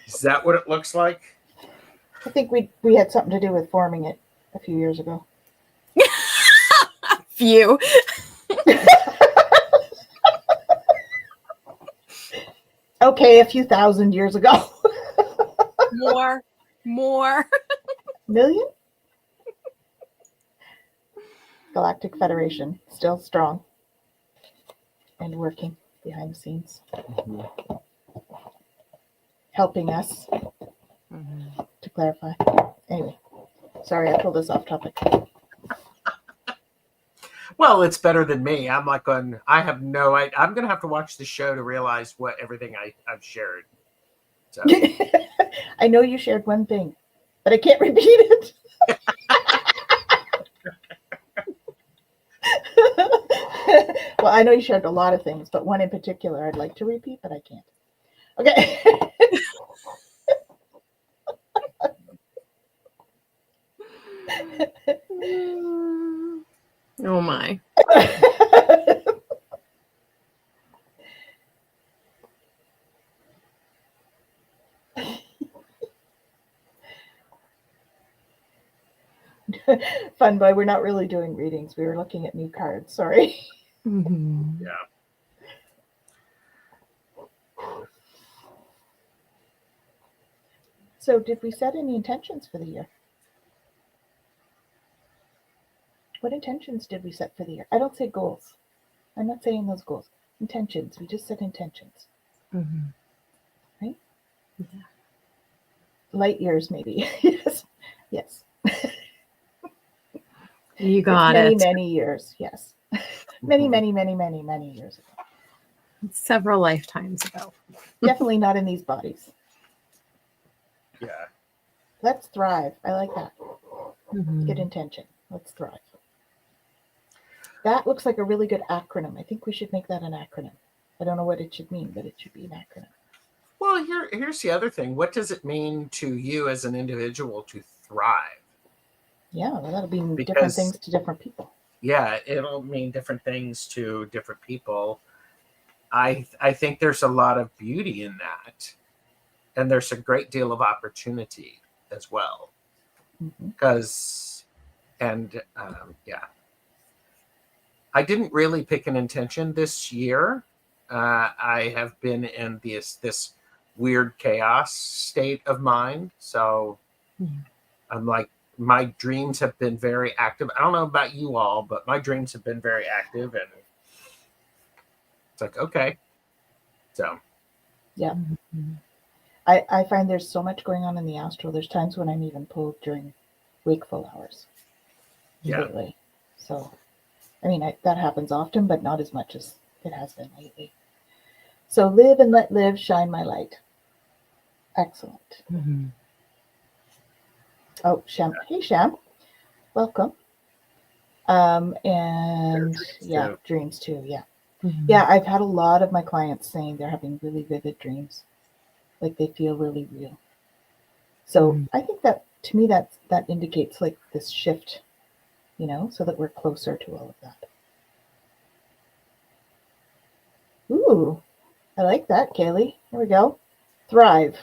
Is that what it looks like? I think we had something to do with forming it a few years ago. few. Okay, a few thousand years ago. More. Million? Galactic Federation, still strong and working behind the scenes, helping us to clarify. Anyway, sorry, I pulled us off topic. Well, it's better than me. I'm like I have no idea. I'm going to have to watch the show to realize what everything I've shared. So. I know you shared one thing, but I can't repeat it. Well, I know you shared a lot of things, but one in particular I'd like to repeat, but I can't. Okay. Oh my. Fun boy, we're not really doing readings. We were looking at new cards. Sorry. Yeah. So did we set any intentions for the year? What intentions did we set for the year? I don't say goals. I'm not saying those goals. Intentions. We just set intentions. Right? Yeah. Light years, maybe. Yes. Yes. You got many, it. many years. Yes. Many, many, many, many, many years ago. Several lifetimes ago. Definitely not in these bodies. Yeah. Let's thrive. I like that. Mm-hmm. Good intention. Let's thrive. That looks like a really good acronym. I think we should make that an acronym. I don't know what it should mean, but it should be an acronym. Well, here's the other thing. What does it mean to you as an individual to thrive? Yeah, well, that'll mean different Because- things to different people. Yeah, it'll mean different things to different people. I think there's a lot of beauty in that. And there's a great deal of opportunity as well. Because, I didn't really pick an intention this year. I have been in this weird chaos state of mind. So I'm like, my dreams have been very active. I don't know about you all, but my dreams have been very active. And it's like, okay. So. Yeah. I find there's so much going on in the astral. There's times when I'm even pulled during wakeful hours. Yeah. Lately. So, I mean, that happens often, but not as much as it has been lately. So live and let live, shine my light. Excellent. Oh, Sham. Hey, Sham. Welcome. And yeah, dreams too. Yeah. Yeah, I've had a lot of my clients saying they're having really vivid dreams, like they feel really real. So I think that, to me, that indicates like this shift, so that we're closer to all of that. Ooh, I like that, Kaylee. Here we go. Thrive.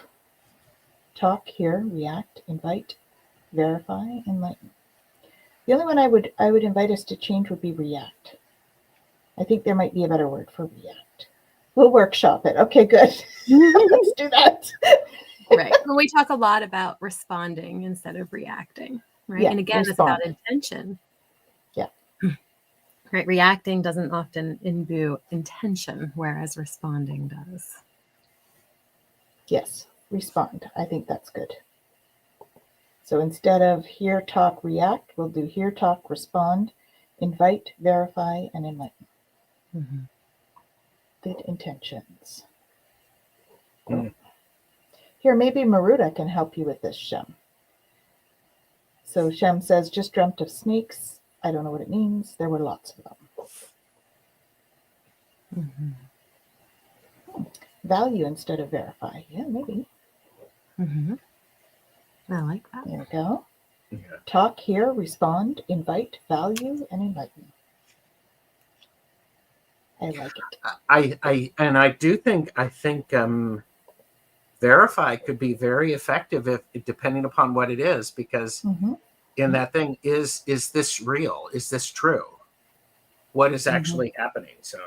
Talk, hear, react, invite, verify, enlighten. The only one I would invite us to change would be react. I think there might be a better word for react. We'll workshop it. Okay, good. Let's do that. Right. Well, we talk a lot about responding instead of reacting, right? Yeah, and again, respond. It's about intention. Yeah. Right. Reacting doesn't often imbue intention, whereas responding does. Yes, respond. I think that's good. So instead of hear, talk, react, we'll do hear, talk, respond, invite, verify, and enlighten. Good intentions. Here, maybe Maruta can help you with this, Shem. So Shem says, just dreamt of snakes. I don't know what it means. There were lots of them. Value instead of verify. Yeah, maybe. I like that. There we go. Yeah. Talk, hear, respond, invite, value, and enlighten. I like it. I think verify could be very effective if depending upon what it is, because in that thing is this real? Is this true? What is actually happening? So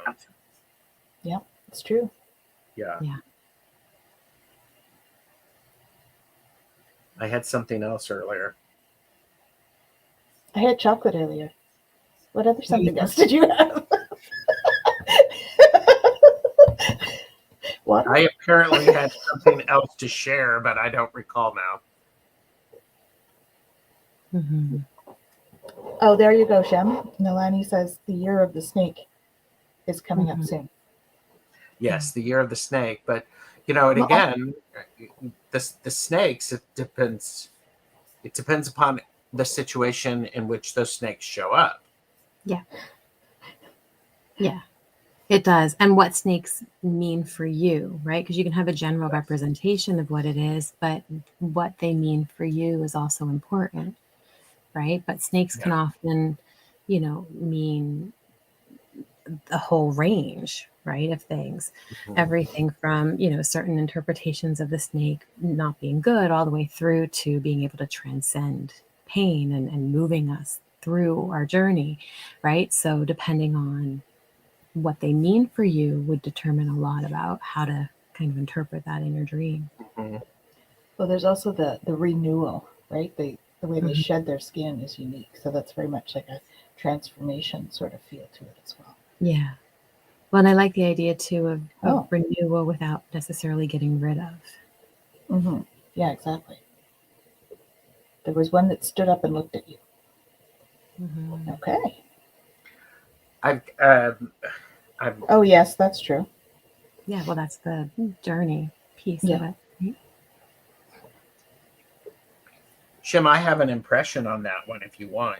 yeah, it's true. Yeah. I had something else earlier. I had chocolate earlier. What other something else did you have? What? I apparently had something else to share, but I don't recall now. Oh, there you go, Shem. Nalani says the year of the snake is coming up soon. Yes, the year of the snake. But, and again, the snakes, it depends upon the situation in which those snakes show up. Yeah. Yeah, it does. And what snakes mean for you, right? Because you can have a general representation of what it is, but what they mean for you is also important, right? But snakes can often, mean the whole range, right, of things. Everything from, certain interpretations of the snake not being good all the way through to being able to transcend pain and moving us through our journey, right? So depending on what they mean for you would determine a lot about how to kind of interpret that in your dream. Well, there's also the renewal, right? The way they shed their skin is unique. So that's very much like a transformation sort of feel to it as well. Yeah. Well, and I like the idea too of renewal without necessarily getting rid of. Yeah, exactly. There was one that stood up and looked at you. Okay. Oh, yes, that's true. Yeah, well, that's the journey piece of it. Right? Shem, I have an impression on that one if you want.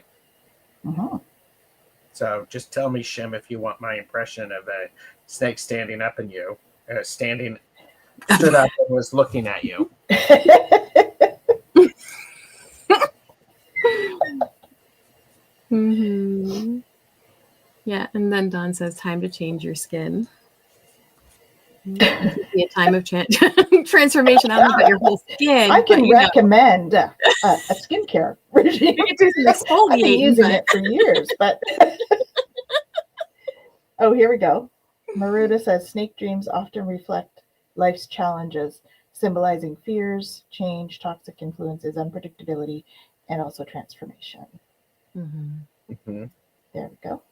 So just tell me, Shem, if you want my impression of a snake standing up and you, stood up and was looking at you. Yeah, and then Dawn says, time to change your skin. It could be a time of transformation. I don't know about your whole skin. I can recommend a skincare regime. You can do some exfoliating. I've been using it for years, but oh, here we go. Maruta says snake dreams often reflect life's challenges, symbolizing fears, change, toxic influences, unpredictability, and also transformation. There we go.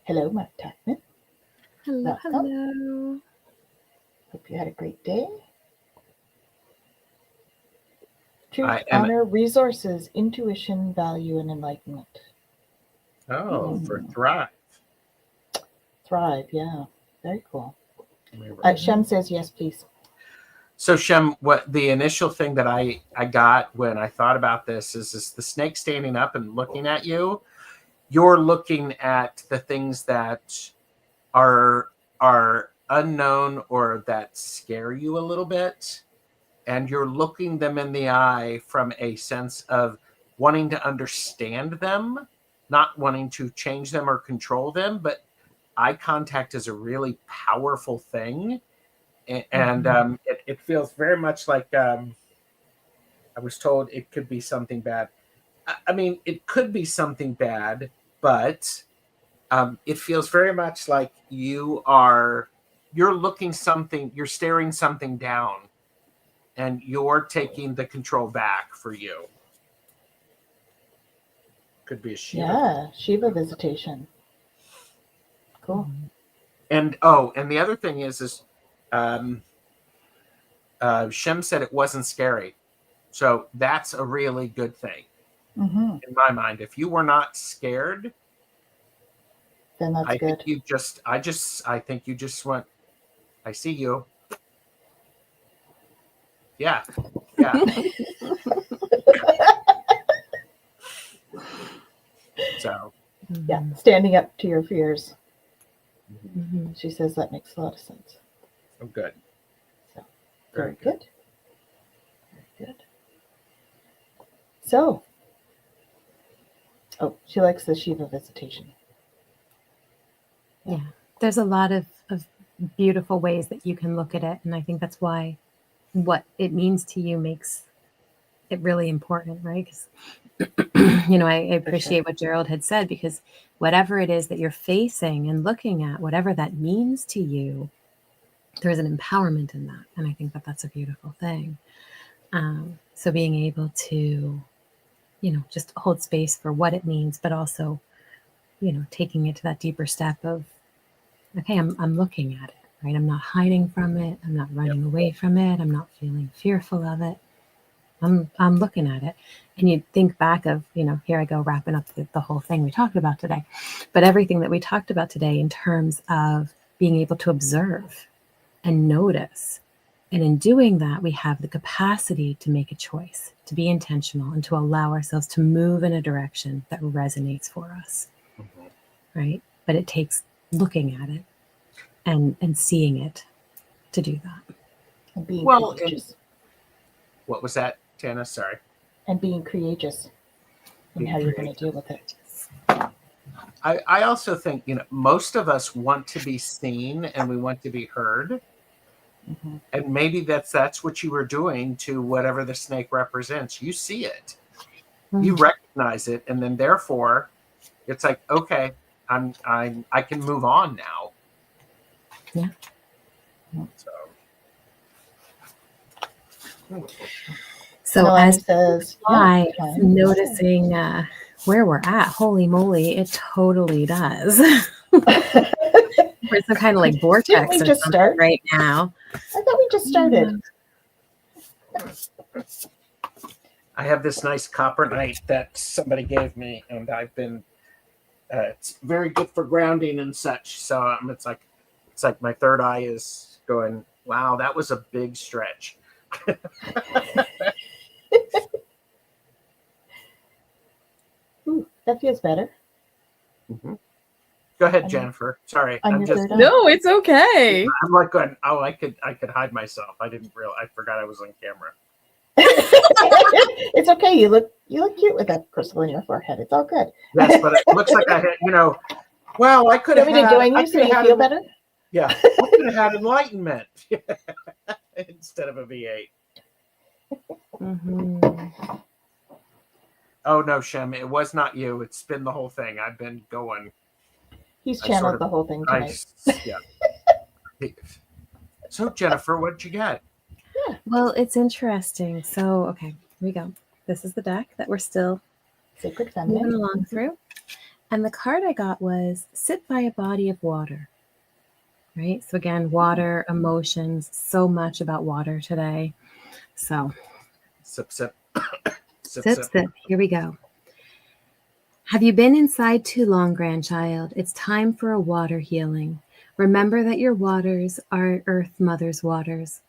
Hello, Mark Tackman. Hello, hello. Hope you had a great day. Truth, honor, resources, intuition, value, and enlightenment. Oh, for thrive. Thrive, yeah. Very cool. Shem says yes, please. So Shem, what the initial thing that I got when I thought about this is the snake standing up and looking at you you're looking at the things that are unknown or that scare you a little bit, and you're looking them in the eye from a sense of wanting to understand them, not wanting to change them or control them. But eye contact is a really powerful thing, and it feels very much like I was told it could be something bad. I mean, it could be something bad, but it feels very much like you're staring something down, and you're taking the control back for you. Could be a Shiva. Yeah, Shiva visitation. Cool. And the other thing is Shem said it wasn't scary. So that's a really good thing in my mind. If you were not scared, then that's I good. think I think you just went, I see you. Yeah. So Yeah, standing up to your fears. Mm-hmm. She says that makes a lot of sense. oh, good. So, very good. Very good. So, she likes the Shiva visitation. Yeah, there's a lot of beautiful ways that you can look at it. And I think that's why what it means to you makes it really important, right? Because, I appreciate what Gerald had said, because whatever it is that you're facing and looking at, whatever that means to you, there's an empowerment in that. And I think that that's a beautiful thing. So being able to, just hold space for what it means, but also, taking it to that deeper step of, okay, I'm looking at it, right? I'm not hiding from it. I'm not running away from it. I'm not feeling fearful of it. I'm looking at it. And you think back of, here I go wrapping up the whole thing we talked about today, but everything that we talked about today in terms of being able to observe and notice. And in doing that, we have the capacity to make a choice, to be intentional, and to allow ourselves to move in a direction that resonates for us, right? But it takes looking at it and seeing it to do that. And being Well, courageous. What was that, Tana? Sorry. And being courageous in how you're going to deal with it. I also think, most of us want to be seen and we want to be heard. Mm-hmm. And maybe that's what you were doing to whatever the snake represents. You see it, you recognize it, and then therefore it's like, okay, I can move on now. Yeah. So Melanie as says, I noticing where we're at, holy moly, it totally does. We're some kind of like vortex we just start right now. I thought we just started. I have this nice copper knight that somebody gave me, and I've been it's very good for grounding and such. So it's like my third eye is going, wow, that was a big stretch. Ooh, that feels better. Mm-hmm. Go ahead, Jennifer. Sorry, I'm just no, it's okay. I'm like going, oh, I could hide myself. I forgot I was on camera. It's okay. You look cute with that crystal in your forehead. It's all good. Yes, but it looks like I had, well, I could have had, join you so you feel better? Yeah, I could have had enlightenment instead of a V8. Mm-hmm. Oh no, Shem, it was not you. It's been the whole thing. I've been going. He's channeled the whole thing tonight. Yeah. So Jennifer, what did you get? Yeah. Well, it's interesting. So, okay, here we go. This is the deck that we're still Sacred moving Feminine. along through. And the card I got was sit by a body of water. Right? So again, water, emotions, so much about water today. So Sip, sip. Sip. Here we go. Have you been inside too long, grandchild? It's time for a water healing. Remember that your waters are Earth Mother's waters.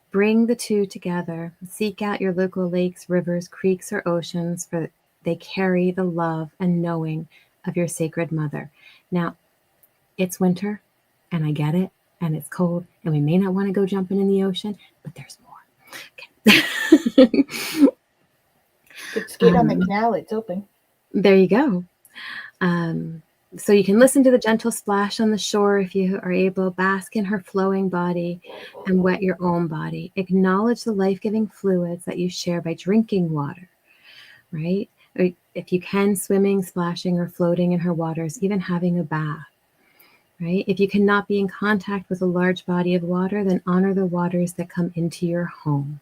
Bring the two together. Seek out your local lakes, rivers, creeks, or oceans, for they carry the love and knowing of your sacred mother. Now, it's winter, and I get it, and it's cold, and we may not want to go jumping in the ocean, but there's more. Okay. Could skate on the canal, it's open. There you go. So you can listen to the gentle splash on the shore if you are able, bask in her flowing body and wet your own body. Acknowledge the life-giving fluids that you share by drinking water, right? Or if you can, swimming, splashing, or floating in her waters, even having a bath, right? If you cannot be in contact with a large body of water, then honor the waters that come into your home.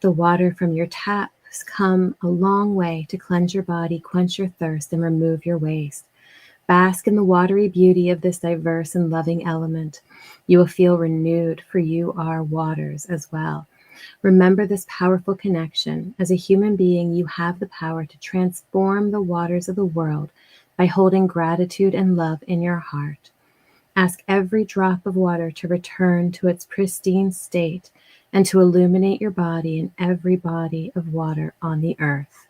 The water from your taps come a long way to cleanse your body, quench your thirst, and remove your waste. Bask in the watery beauty of this diverse and loving element. You will feel renewed, for you are waters as well. Remember this powerful connection. As a human being, you have the power to transform the waters of the world by holding gratitude and love in your heart. Ask every drop of water to return to its pristine state and to illuminate your body and every body of water on the earth.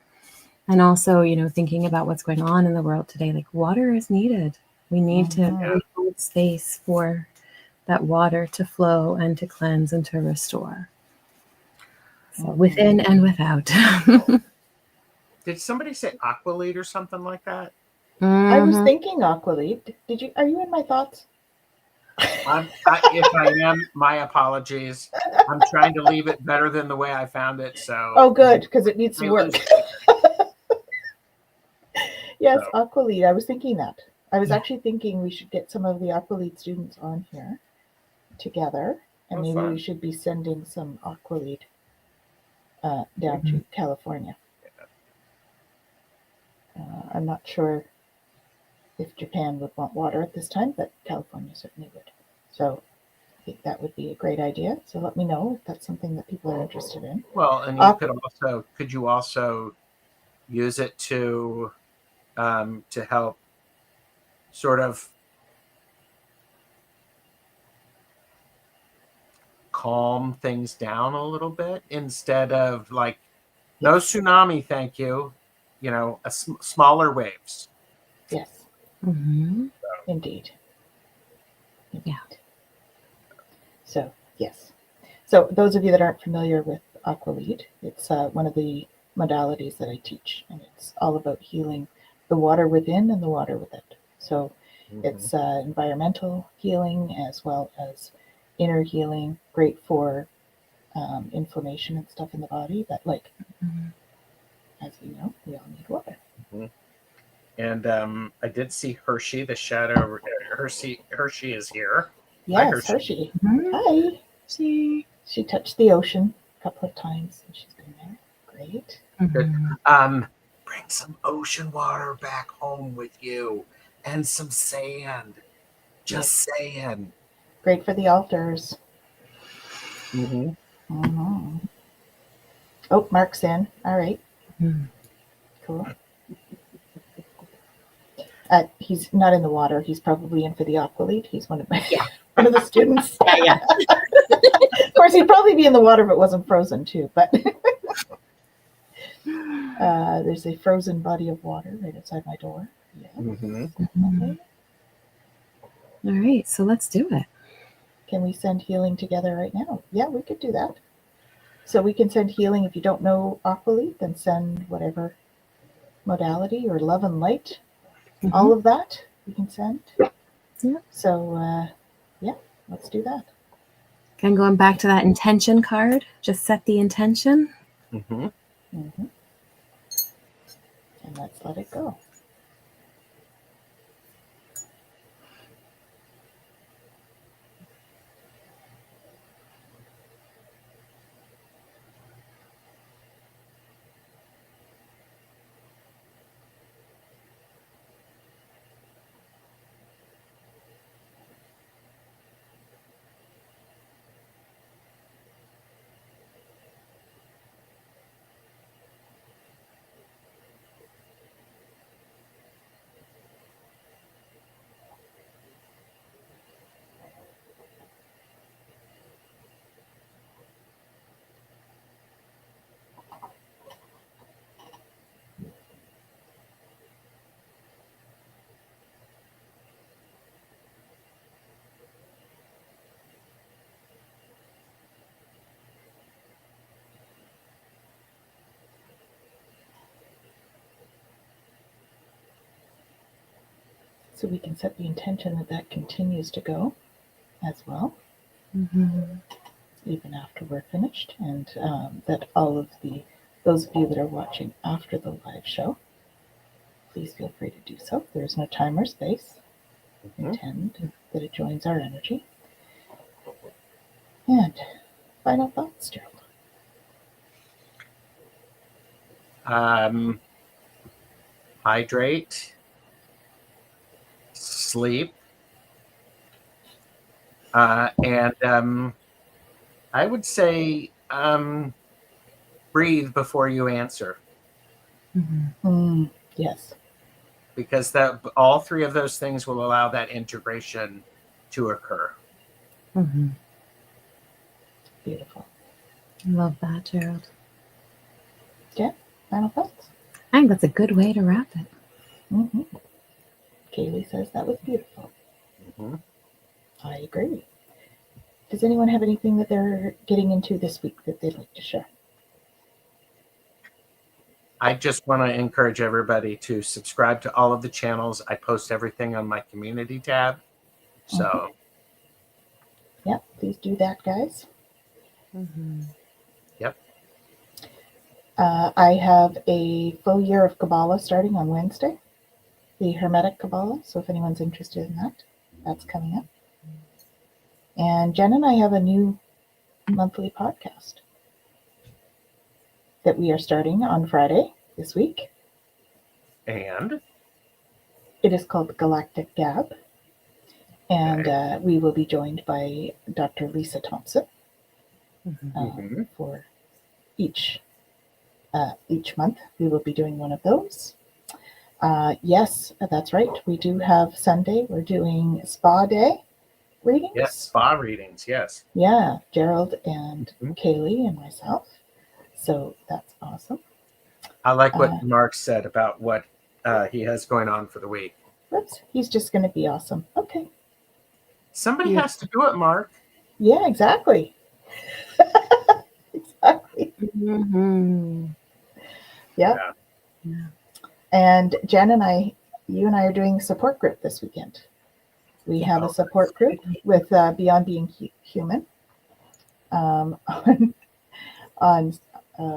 And also, thinking about what's going on in the world today, like water is needed. We need to really hold space for that water to flow and to cleanse and to restore. So within and without. Did somebody say aqualite or something like that? I was thinking aqualite. Are you in my thoughts? If I am, my apologies. I'm trying to leave it better than the way I found it. So. Oh, good, because it needs some work. Yes, aqualite. I was thinking that. I was actually thinking we should get some of the aqualite students on here together, and maybe we should be sending some aqualite down to California. I'm not sure if Japan would want water at this time, but California certainly would. So I think that would be a great idea. So let me know if that's something that people are interested in. Well, and you could you also use it to help sort of calm things down a little bit instead of like no tsunami, thank you. Smaller waves. Yes. Indeed. Yeah. So, yes. So those of you that aren't familiar with aqualite, it's one of the modalities that I teach, and it's all about healing the water within and the water with it. So it's environmental healing as well as inner healing, great for inflammation and stuff in the body, but as you know, we all need water. And I did see Hershey, the shadow. Hershey is here. Yes, Hi, Hershey. Hi. She touched the ocean a couple of times, and she's been there. Great. Good. Bring some ocean water back home with you, and some sand. Just saying. Great for the altars. Oh, Mark's in. All right. Cool. He's not in the water. He's probably in for the aqualite. He's one of the students. Yeah. Of course, he'd probably be in the water if it wasn't frozen too. But there's a frozen body of water right outside my door. Yes. Okay. All right, so let's do it. Can we send healing together right now? Yeah, we could do that. So we can send healing. If you don't know aqualite, then send whatever modality or love and light. All of that we can send. Yeah. So, let's do that. Again, going back to that intention card, just set the intention. And let's let it go. So we can set the intention that that continues to go as well, even after we're finished, and that all of those of you that are watching after the live show, please feel free to do so. There's no time or space. Intend that it joins our energy. And final thoughts, Gerald. Hydrate, sleep, and I would say breathe before you answer, Yes. because all three of those things will allow that integration to occur. Beautiful. Love that, Gerald. Yeah. Final thoughts. I think that's a good way to wrap it. Kaylee says that was beautiful. I agree. Does anyone have anything that they're getting into this week that they'd like to share? I just want to encourage everybody to subscribe to all of the channels. I post everything on my community tab. So, Yeah, please do that, guys. Yep. I have a full year of Kabbalah starting on Wednesday, the Hermetic Kabbalah. So if anyone's interested in that, that's coming up. And Jen and I have a new monthly podcast that we are starting on Friday this week. And it is called Galactic Gab. And we will be joined by Dr. Lisa Thompson for each month. We will be doing one of those. Yes, that's right. We do have Sunday. We're doing spa day readings. yes, spa readings. Yes. Yeah, Gerald and Kaylee and myself. So that's awesome. I like what Mark said about what he has going on for the week. Oops, he's just going to be awesome. Okay. Somebody has to do it, Mark. Yeah, exactly. Exactly. Yep. Yeah. And Jen and I, you and I are doing a support group this weekend. We have a support group with Beyond Being Human on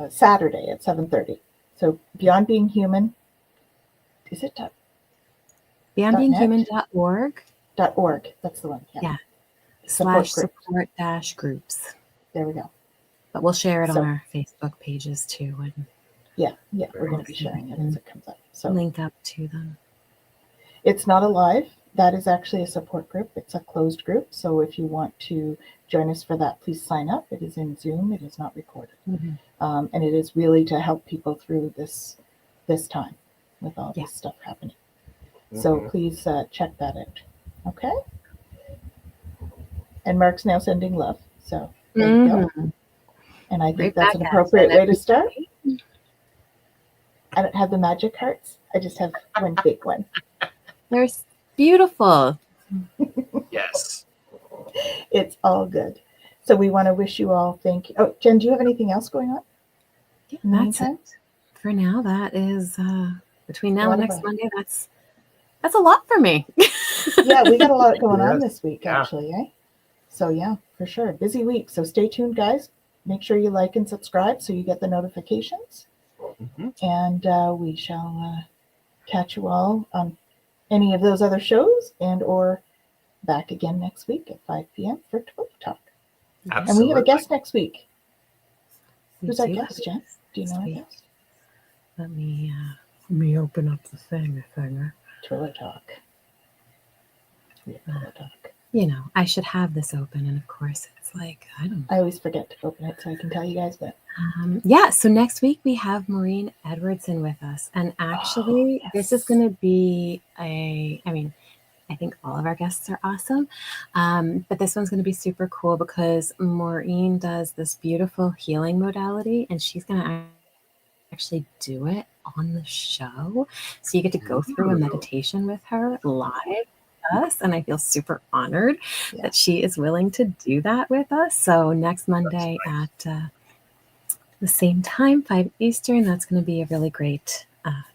Saturday at 7:30. So Beyond Being Human, is it BeyondBeingHuman.org. .org? That's the one. Yeah. Support /support-groups. There we go. But we'll share it on our Facebook pages too, and yeah, we're going to be sharing it as it comes up. So link up to them. It's not a live. That is actually a support group. It's a closed group. So if you want to join us for that, please sign up. It is in Zoom. It is not recorded. And it is really to help people through this time with all this stuff happening. So please check that out. Okay? And Mark's now sending love. So there you go. And I think that's an appropriate way to start. I don't have the magic hearts. I just have one big one. They're beautiful. Yes. It's all good. So we want to wish you all thank you. Oh, Jen, do you have anything else going on? Yeah, that's it. For now, that is between now and next Monday. That's a lot for me. Yeah, we got a lot going on this week, actually. Eh? So yeah, for sure. Busy week. So stay tuned, guys. Make sure you like and subscribe so you get the notifications. And we shall catch you all on any of those other shows and or back again next week at 5 p.m. for Twillow Talk. Absolutely. And we have a guest next week. We Who's our do. guest, Jen? Do you know our guest? Let me open up the thing. Twillow Talk. Twillow Talk. You know, I should have this open, and of course, it's like I always forget to open it so I can tell you guys. But so next week we have Maureen Edwardson with us, and actually, this is going to be I think all of our guests are awesome, but this one's going to be super cool because Maureen does this beautiful healing modality, and she's going to actually do it on the show. So you get to go through a meditation with her live with us, and I feel super honored that she is willing to do that with us. So next Monday at the same time, 5 Eastern, that's going to be a really great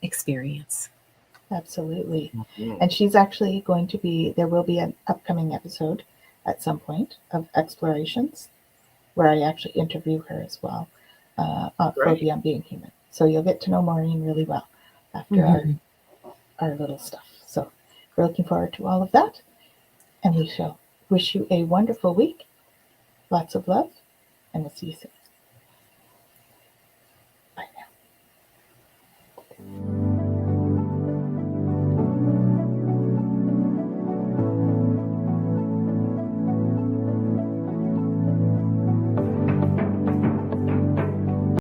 experience. Absolutely. Mhm. And she's actually going to be, there will be an upcoming episode at some point of Explorations where I actually interview her as well for Great. Beyond Being Human. So you'll get to know Maureen really well after Mhm. our little stuff. So we're looking forward to all of that. And we shall wish you a wonderful week. Lots of love, and we'll see you soon.